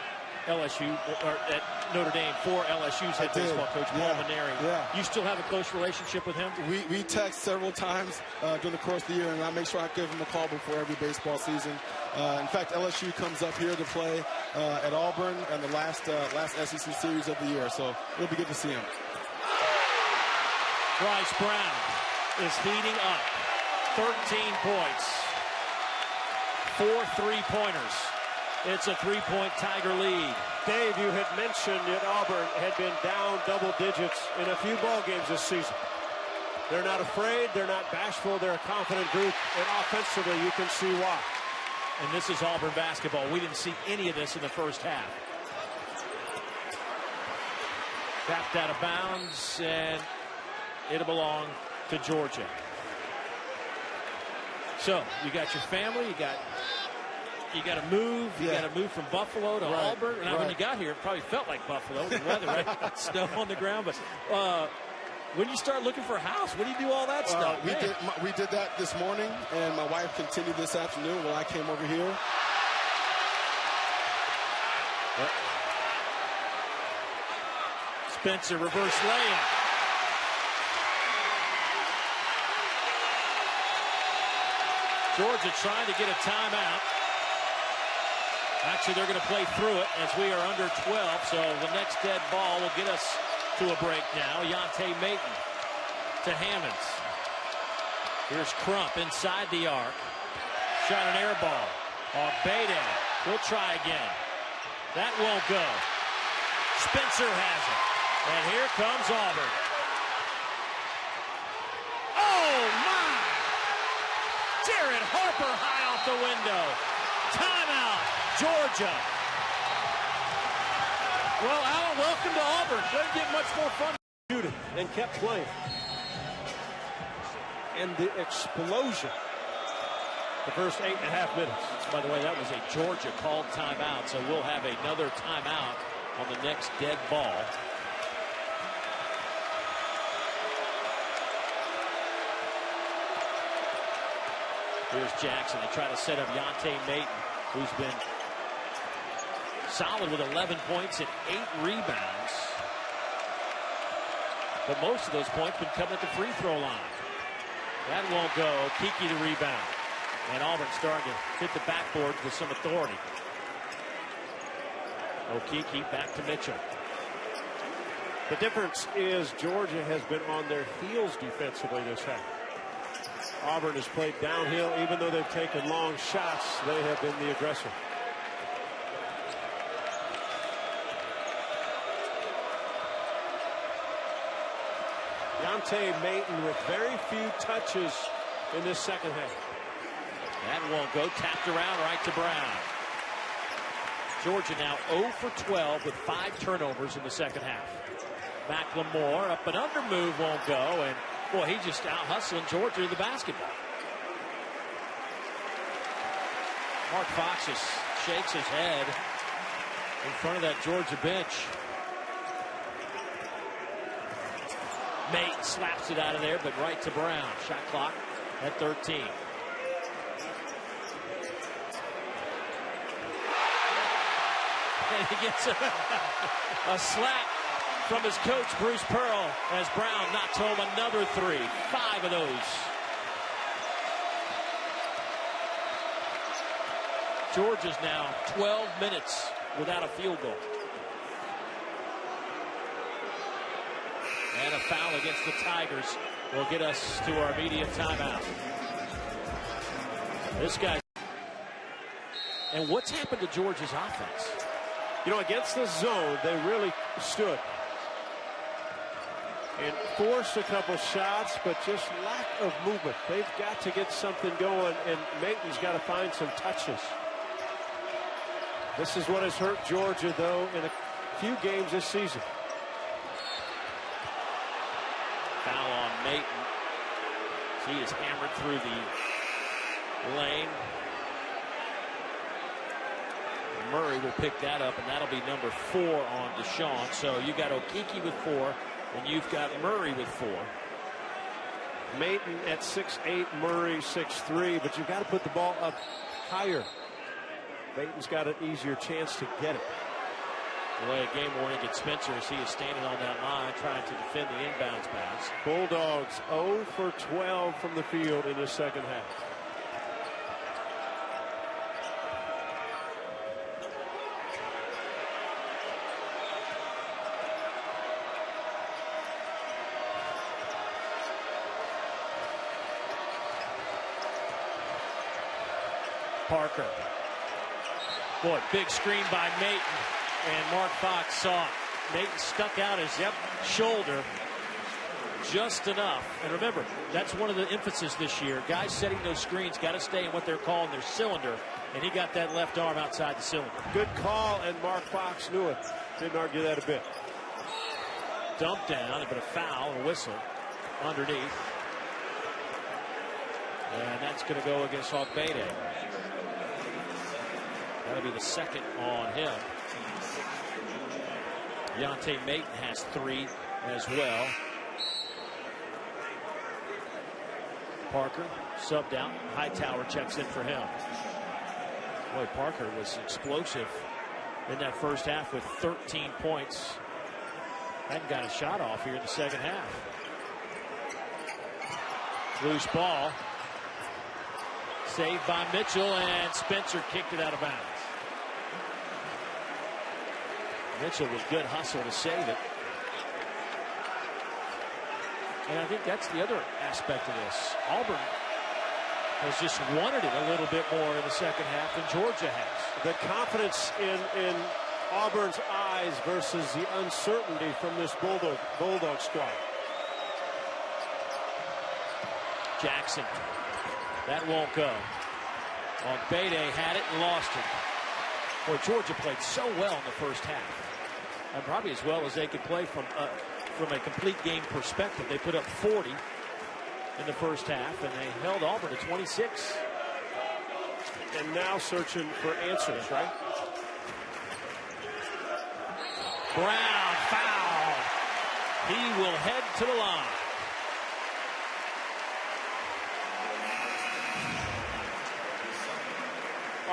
LSU, or at Notre Dame, for LSU's head baseball coach, Paul Maneri. Yeah. You still have a close relationship with him? We text several times during the course of the year, and I make sure I give him a call before every baseball season. In fact, LSU comes up here to play at Auburn in the last SEC series of the year, so it'll be good to see him. Bryce Brown is heating up. 13 points. 4 3-pointers. It's a 3-point Tiger lead. Dave, you had mentioned that Auburn had been down double digits in a few ball games this season. They're not afraid. They're not bashful. They're a confident group. And offensively, you can see why. And this is Auburn basketball. We didn't see any of this in the first half. Tapped out of bounds, and it'll belong to Georgia. So, you got your family, you got to move. You got to move from Buffalo to Auburn. Now, when you got here, it probably felt like Buffalo, the weather, right? Snow on the ground. But when you start looking for a house, when do you do all that stuff? We did that this morning, and my wife continued this afternoon when I came over here. Yep. Spencer, reverse layup. Georgia trying to get a timeout. Actually, they're going to play through it as we are under 12, so the next dead ball will get us to a break now. Yante Maton to Hammonds. Here's Crump inside the arc. Shot an air ball. Bede will try again. That won't go. Spencer has it. And here comes Auburn. Oh, my! Jared Harper high off the window. Timeout, Georgia. Well, Alan, welcome to Auburn. Doesn't get much more fun. And kept playing. And the explosion. The first 8.5 minutes. By the way, that was a Georgia called timeout, so we'll have another timeout on the next dead ball. Here's Jackson. They try to set up Yante Maton, who's been solid with 11 points and 8 rebounds. But most of those points been coming at the free throw line. That won't go. Kiki to rebound. And Auburn starting to hit the backboard with some authority. Okeke back to Mitchell. The difference is Georgia has been on their heels defensively this half. Auburn has played downhill. Even though they've taken long shots, they have been the aggressor. Yante Maton with very few touches in this second half. That won't go. Tapped around right to Brown. Georgia now 0 for 12 with 5 turnovers in the second half. McLemore up and under move won't go, and boy, he just out hustling Georgia to the basketball. Mark Fox just shakes his head in front of that Georgia bench. Maton slaps it out of there, but right to Brown. Shot clock at 13. And he gets a slap from his coach, Bruce Pearl, as Brown knocks home another 3. 5 of those. Georgia's now 12 minutes without a field goal. And a foul against the Tigers will get us to our immediate timeout. This guy. And what's happened to Georgia's offense? You know, against the zone, they really stood. and force a couple shots, but just lack of movement. They've got to get something going, and Mayton's got to find some touches. This is what has hurt Georgia, though, in a few games this season. Foul on Mayton. He is hammered through the lane. Murray will pick that up, and that'll be number 4 on Deshaun. So you got Okeke with 4, and you've got Murray with 4. Mayton at 6'8", Murray 6'3", but you've got to put the ball up higher. Mayton's got an easier chance to get it. The way a game-oriented Spencer as he is standing on that line trying to defend the inbounds pass. Bulldogs 0 for 12 from the field in the second half. Parker. Boy, big screen by Mayton, and Mark Fox saw it. Mayton stuck out his shoulder just enough. And remember, that's one of the emphasis this year. Guys setting those screens got to stay in what they're calling their cylinder, and he got that left arm outside the cylinder. Good call, and Mark Fox knew it. Didn't argue that a bit. Dumped down, but a foul, a whistle underneath. And that's going to go against Ogbede. That'll be the second on him. Yante Mayton has 3 as well. Parker subbed out. Hightower checks in for him. Boy, Parker was explosive in that first half with 13 points. Hadn't got a shot off here in the second half. Loose ball. Saved by Mitchell, and Spencer kicked it out of bounds. Mitchell with good hustle to save it. And I think that's the other aspect of this. Auburn has just wanted it a little bit more in the second half than Georgia has. The confidence in Auburn's eyes versus the uncertainty from this Bulldog squad. Jackson. That won't go. Ogbede had it and lost it. Boy, Georgia played so well in the first half. And probably as well as they could play from a complete game perspective. They put up 40 in the first half, and they held Auburn to 26. And now searching for answers, right? Brown, foul. He will head to the line.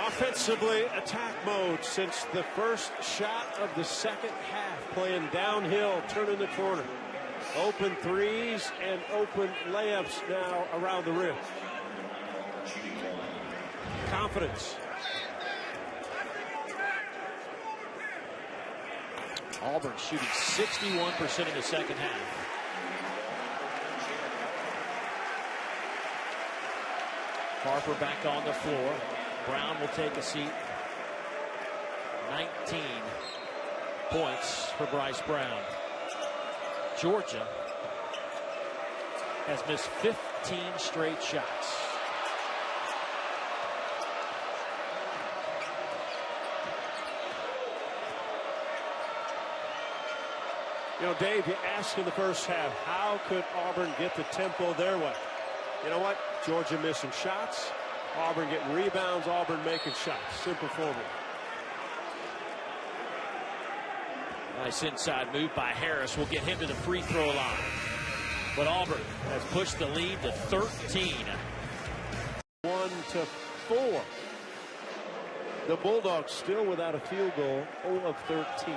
Offensively, attack mode since the first shot of the second half. Playing downhill, turning the corner. Open threes and open layups now around the rim. Confidence. Auburn shooting 61% in the second half. Harper back on the floor. Brown will take a seat. 19 points for Bryce Brown. Georgia has missed 15 straight shots. You know, Dave, you asked in the first half, how could Auburn get the tempo their way? You know what? Georgia missing shots. Auburn getting rebounds, Auburn making shots. Simple formula. Nice inside move by Harris will get him to the free throw line. But Auburn has pushed the lead to 13. 1-4. The Bulldogs still without a field goal, 0 of 13.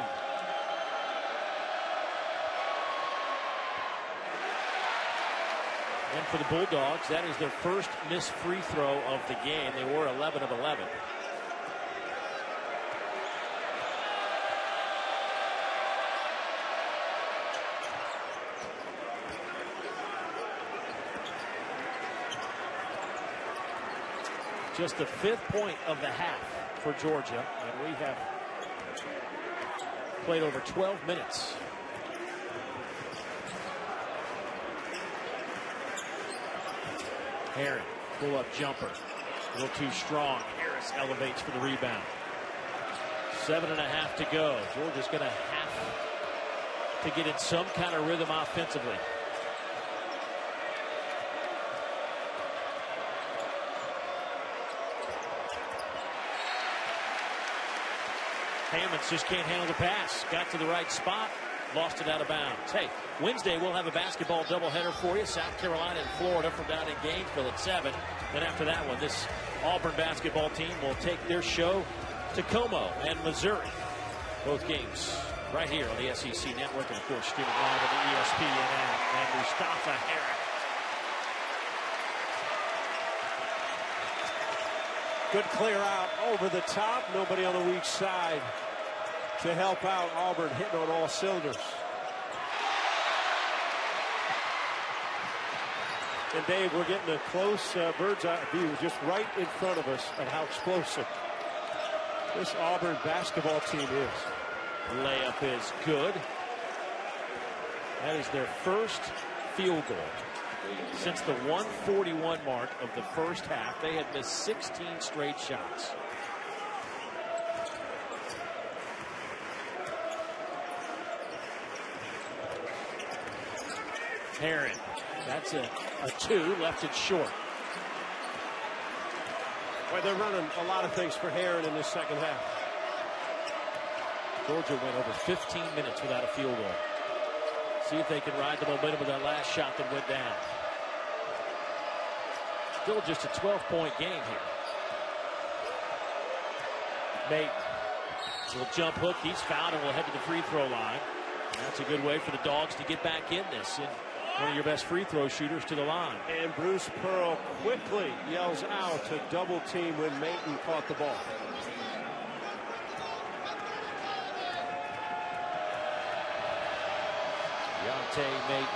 And for the Bulldogs, that is their first missed free throw of the game. They were 11 of 11. Just the 5th point of the half for Georgia, and we have played over 12 minutes. Herron, pull-up jumper. A little too strong. Harris elevates for the rebound. 7.5 to go. Georgia's going to have to get in some kind of rhythm offensively. Hammonds just can't handle the pass. Got to the right spot. Lost it out of bounds. Hey, Wednesday we'll have a basketball doubleheader for you. South Carolina and Florida from down in Gainesville at 7. Then after that one, this Auburn basketball team will take their show to Como and Missouri. Both games right here on the SEC Network and, of course, streaming live on the ESPN app. And Mustafa Herron. Good clear out over the top. Nobody on the weak side to help out. Auburn hitting on all cylinders. And Dave, we're getting a close bird's eye view just right in front of us of how explosive this Auburn basketball team is. Layup is good. That is their first field goal since the 141 mark of the first half. They had missed 16 straight shots. Herron, that's a 2, left it short. Well, they're running a lot of things for Herron in this second half. Georgia went over 15 minutes without a field goal. See if they can ride the momentum of that last shot that went down. Still just a 12-point game here. Maton, little jump hook. He's fouled and will head to the free throw line. And that's a good way for the Dogs to get back in this. And one of your best free throw shooters to the line. And Bruce Pearl quickly yells out to double team when Maton caught the ball. Maton.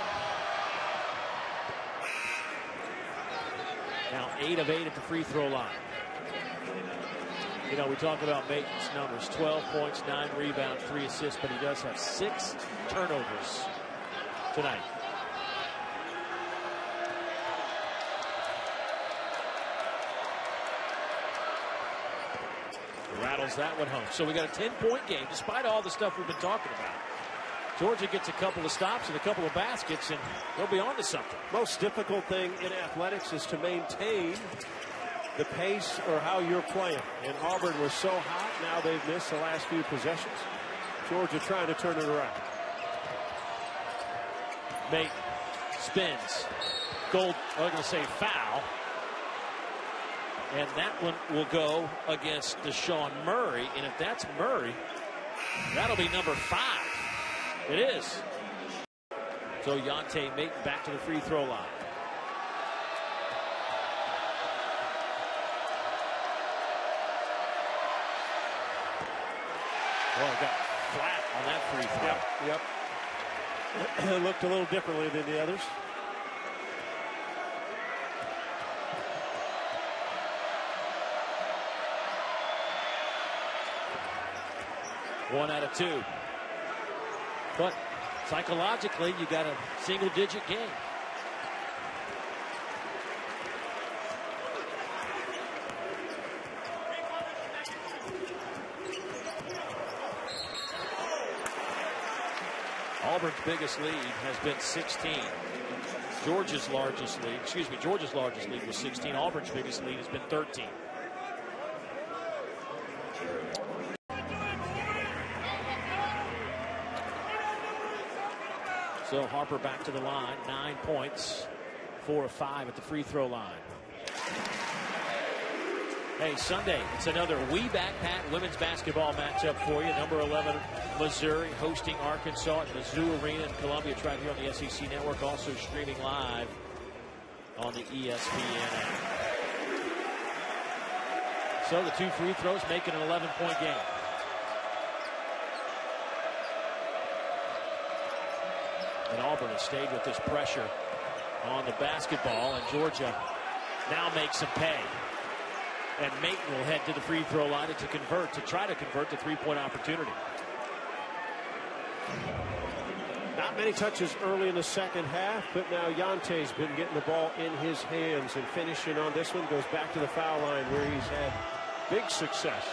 Now 8 of 8 at the free throw line. You know, we talk about Maton's numbers. 12 points, 9 rebounds, 3 assists, but he does have 6 turnovers tonight. Rattles that one home. So we got a 10-point game despite all the stuff we've been talking about. Georgia gets a couple of stops and a couple of baskets, and they'll be on to something. Most difficult thing in athletics is to maintain the pace or how you're playing. And Auburn was so hot, now they've missed the last few possessions. Georgia trying to turn it around. Maton spins. I'm going to say foul. And that one will go against Deshaun Murray. And if that's Murray, that'll be number 5. It is. So Yante Maton back to the free throw line. Well, got flat on that free throw. Yep. It looked a little differently than the others. One out of 2. But psychologically, you got a single-digit game. Auburn's biggest lead has been 16. Georgia's largest lead was 16. Auburn's biggest lead has been 13. So Harper back to the line, 9 points, 4 of 5 at the free throw line. Hey, Sunday, it's another We Back Pat women's basketball matchup for you. Number 11, Missouri, hosting Arkansas at Mizzou Arena in Columbia. It's right here on the SEC Network, also streaming live on the ESPN app. So the 2 free throws make it an 11-point game. And Auburn has stayed with this pressure on the basketball, and Georgia now makes them pay. And Maton will head to the free throw line to try to convert the 3-point opportunity. Not many touches early in the second half, but now Yante's been getting the ball in his hands and finishing on this one. Goes back to the foul line where he's had big success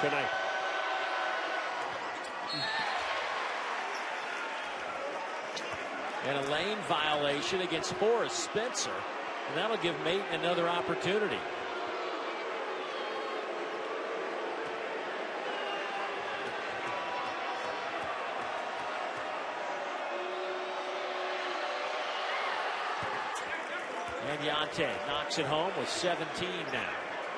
tonight. And a lane violation against Forrest Spencer. And that'll give Mate another opportunity. And Yante knocks it home with 17 now.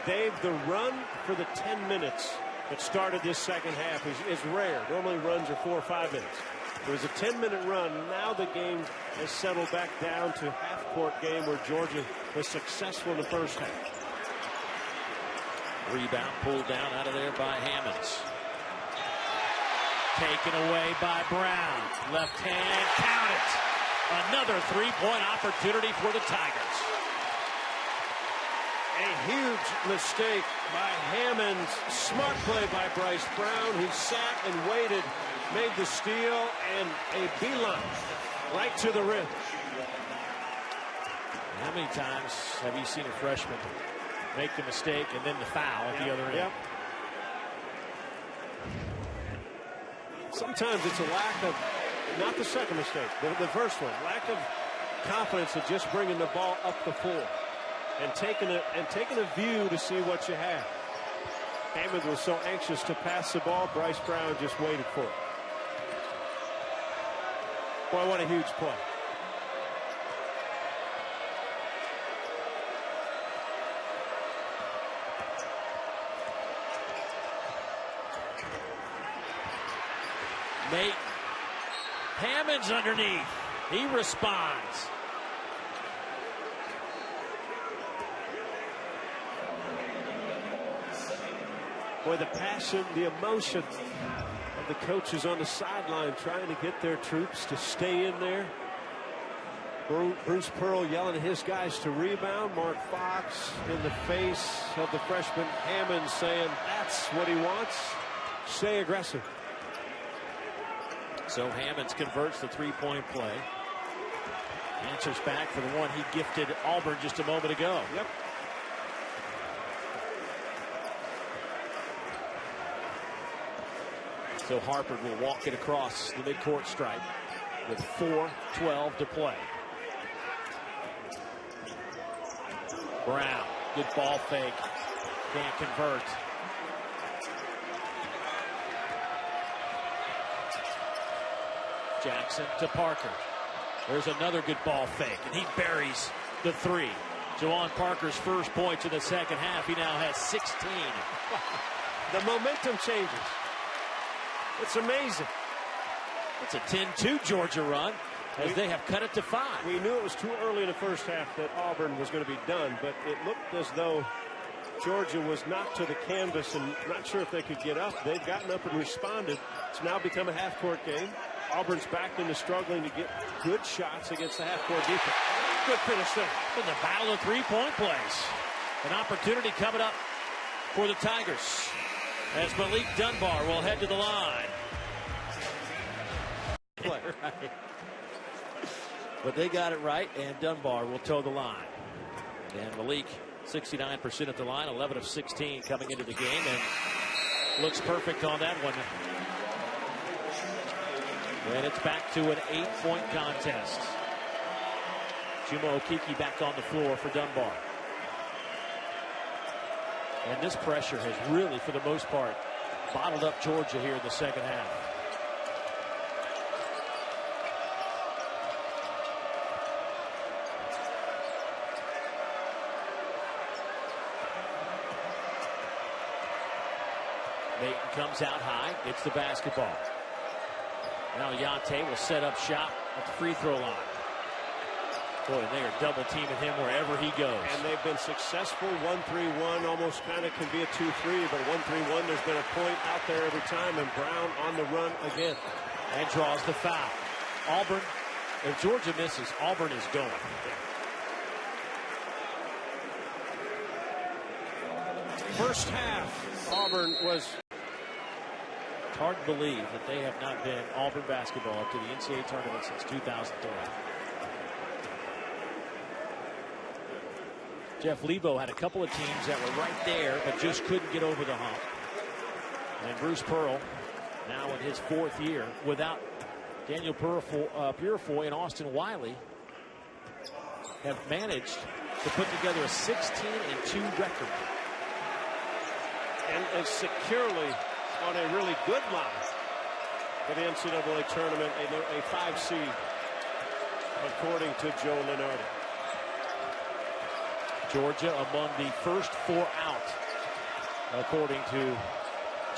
Dave, the run for the 10 minutes that started this second half is rare. Normally runs are 4 or 5 minutes. It was a 10-minute run. Now the game has settled back down to half-court game where Georgia was successful in the first half. Rebound pulled down out of there by Hammonds. Taken away by Brown. Left hand, count it. Another three-point opportunity for the Tigers. A huge mistake by Hammonds. Smart play by Bryce Brown. He sat and waited, made the steal, and a beeline right to the rim. How many times have you seen a freshman make the mistake and then the foul at the other end? Yep. Sometimes it's a lack of, not the second mistake, the first one, lack of confidence of just bringing the ball up the floor and taking a view to see what you have. Hammond was so anxious to pass the ball. Bryce Brown just waited for it. Boy, what a huge play. Mate. Hammond's underneath. He responds. Boy, the passion, the emotion of the coaches on the sideline trying to get their troops to stay in there. Bruce Pearl yelling at his guys to rebound. Mark Fox in the face of the freshman Hammond saying that's what he wants. Stay aggressive. So Hammonds converts the three-point play. Answers back for the one he gifted Auburn just a moment ago. Yep. So Harper will walk it across the midcourt stripe with 4:12 to play. Brown, good ball fake. Can't convert. Jackson to Parker. There's another good ball fake, and he buries the three. Juwan Parker's first points in the second half. He now has 16. The momentum changes. It's amazing. It's a 10-2 Georgia run as they have cut it to 5. We knew it was too early in the first half that Auburn was going to be done, but it looked as though Georgia was knocked to the canvas and not sure if they could get up. They've gotten up and responded. It's now become a half-court game. Auburn's back into struggling to get good shots against the half-court defense. Good finish there. In the battle of three-point plays. An opportunity coming up for the Tigers as Malik Dunbar will head to the line. Right. But they got it right, and Dunbar will toe the line. And Malik, 69% at the line, 11 of 16 coming into the game, and looks perfect on that one. And it's back to an 8-point contest. Chuma Okeke back on the floor for Dunbar. And this pressure has really, for the most part, bottled up Georgia here in the second half. Mayton comes out high, gets the basketball. Now Yante will set up shop at the free throw line. Boy, they are double teaming him wherever he goes. And they've been successful. 1-3-1 almost kind of can be a 2-3, but 1-3-1, there's been a point out there every time, and Brown on the run again. And draws the foul. Auburn, if Georgia misses, Auburn is going. First half, Auburn was It's hard to believe that they have not been Auburn basketball up to the NCAA tournament since 2003. Jeff Lebo had a couple of teams that were right there, but just couldn't get over the hump. And Bruce Pearl, now in his 4th year, without Daniel Purifoy and Austin Wiley, have managed to put together a 16-2 record. And securely on a really good line for the NCAA tournament, a 5 seed, according to Joe Lenardi. Georgia among the first 4 out, according to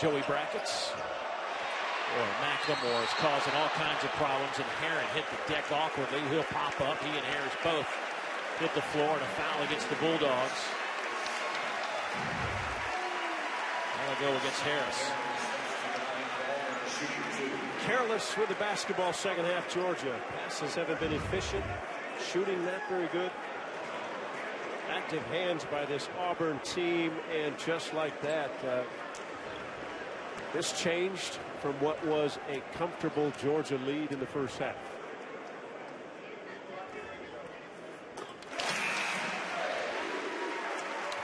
Joey Brackets. Boy, McLemore is causing all kinds of problems, and Herron hit the deck awkwardly. He'll pop up. He and Harris both hit the floor, and a foul against the Bulldogs. That'll go against Harris. Careless with the basketball second half, Georgia. Passes haven't been efficient. Shooting not very good. Active hands by this Auburn team, and just like that, this changed from what was a comfortable Georgia lead in the first half.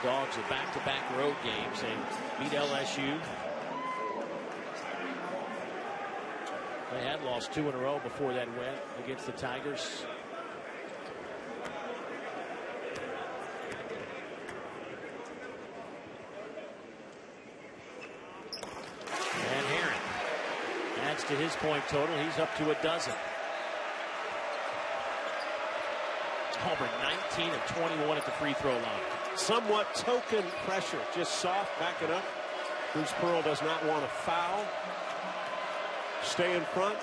Dogs are back-to-back road games. They beat LSU. They had lost 2 in a row before that win against the Tigers. And Herron adds to his point total. He's up to a dozen. Auburn 19 of 21 at the free throw line. Somewhat token pressure, just soft, backing up. Bruce Pearl does not want to foul. Stay in front.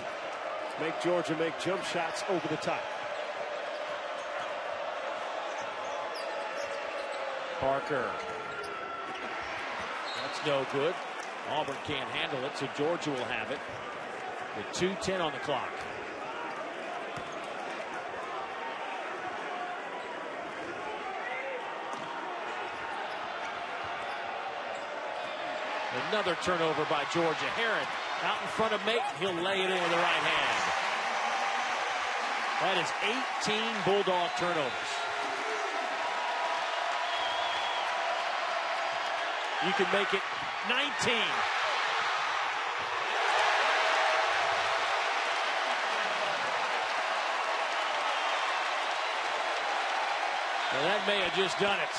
Make Georgia make jump shots over the top. Parker. That's no good. Auburn can't handle it, so Georgia will have it with 2:10 on the clock. Another turnover by Georgia. Herron out in front of Mate. He'll lay it in with the right hand. That is 18 Bulldog turnovers. You can make it 19. Well, that may have just done it.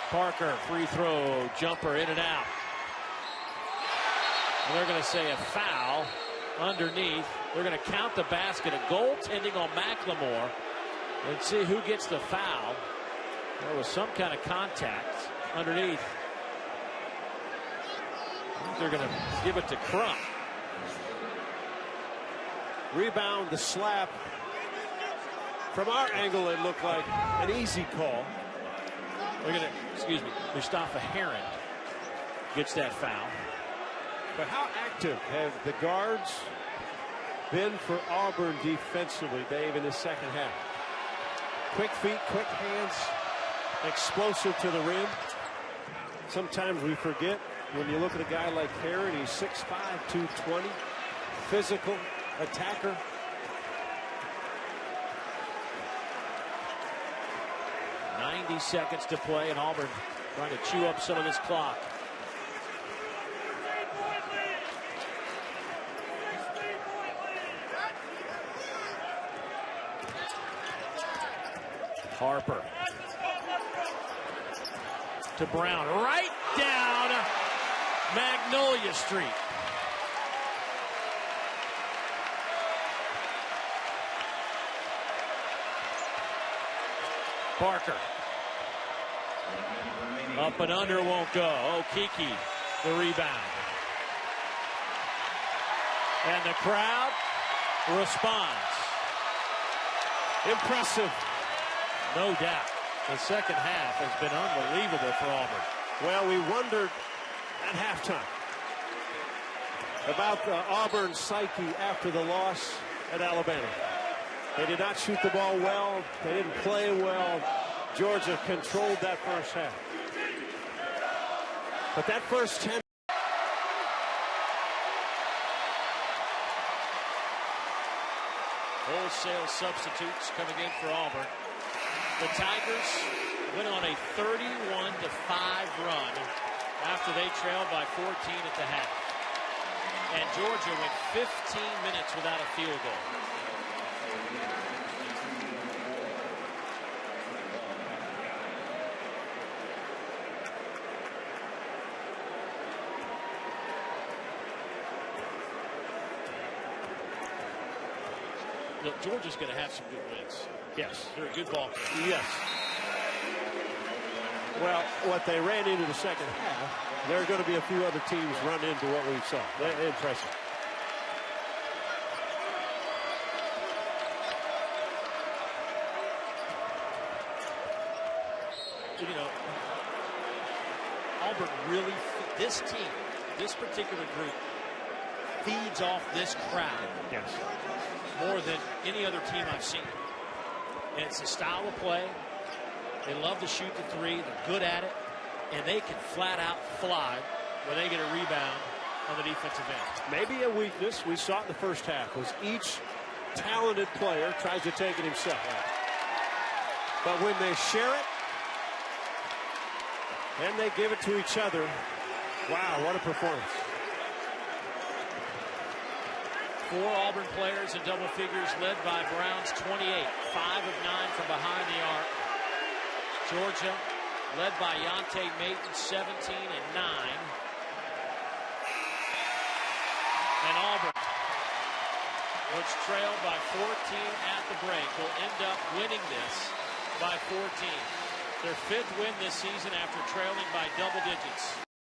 Parker, free throw, jumper in and out. And they're going to say a foul underneath. They're going to count the basket, a goaltending on McLemore, and see who gets the foul. There was some kind of contact underneath. I think they're going to give it to Crump. Rebound, the slap. From our angle, it looked like an easy call. They're going to, excuse me, Mustafa Herron gets that foul. But how active have the guards been for Auburn defensively, Dave, in the second half? Quick feet, quick hands, explosive to the rim. Sometimes we forget when you look at a guy like Herron, he's 6'5", 220, physical attacker. Seconds to play, and Auburn trying to chew up some of this clock. Harper to Brown, right down Magnolia Street. Parker. Up and under won't go. Oh, Kiki, the rebound. And the crowd responds. Impressive. No doubt. The second half has been unbelievable for Auburn. Well, we wondered at halftime about the Auburn psyche after the loss at Alabama. They did not shoot the ball well. They didn't play well. Georgia controlled that first half. But that first 10. wholesale substitutes coming in for Auburn. The Tigers went on a 31-5 run after they trailed by 14 at the half. And Georgia went 15 minutes without a field goal. Look, Georgia's going to have some good wins. Yes. They're a good ball team. Yes. Well, what they ran into the second half, there are going to be a few other teams run into what we saw. They're impressive. You know, Auburn really, this team, this particular group, feeds off this crowd. Yes. More than any other team I've seen. And it's a style of play. They love to shoot the three. They're good at it. And they can flat out fly when they get a rebound on the defensive end. Maybe a weakness we saw in the first half was each talented player tries to take it himself. But when they share it and they give it to each other, wow, what a performance. 4 Auburn players in double figures led by Brown's 28. 5 of 9 from behind the arc. Georgia led by Yante Maton, 17 and 9. And Auburn, which trailed by 14 at the break, will end up winning this by 14. Their 5th win this season after trailing by double digits.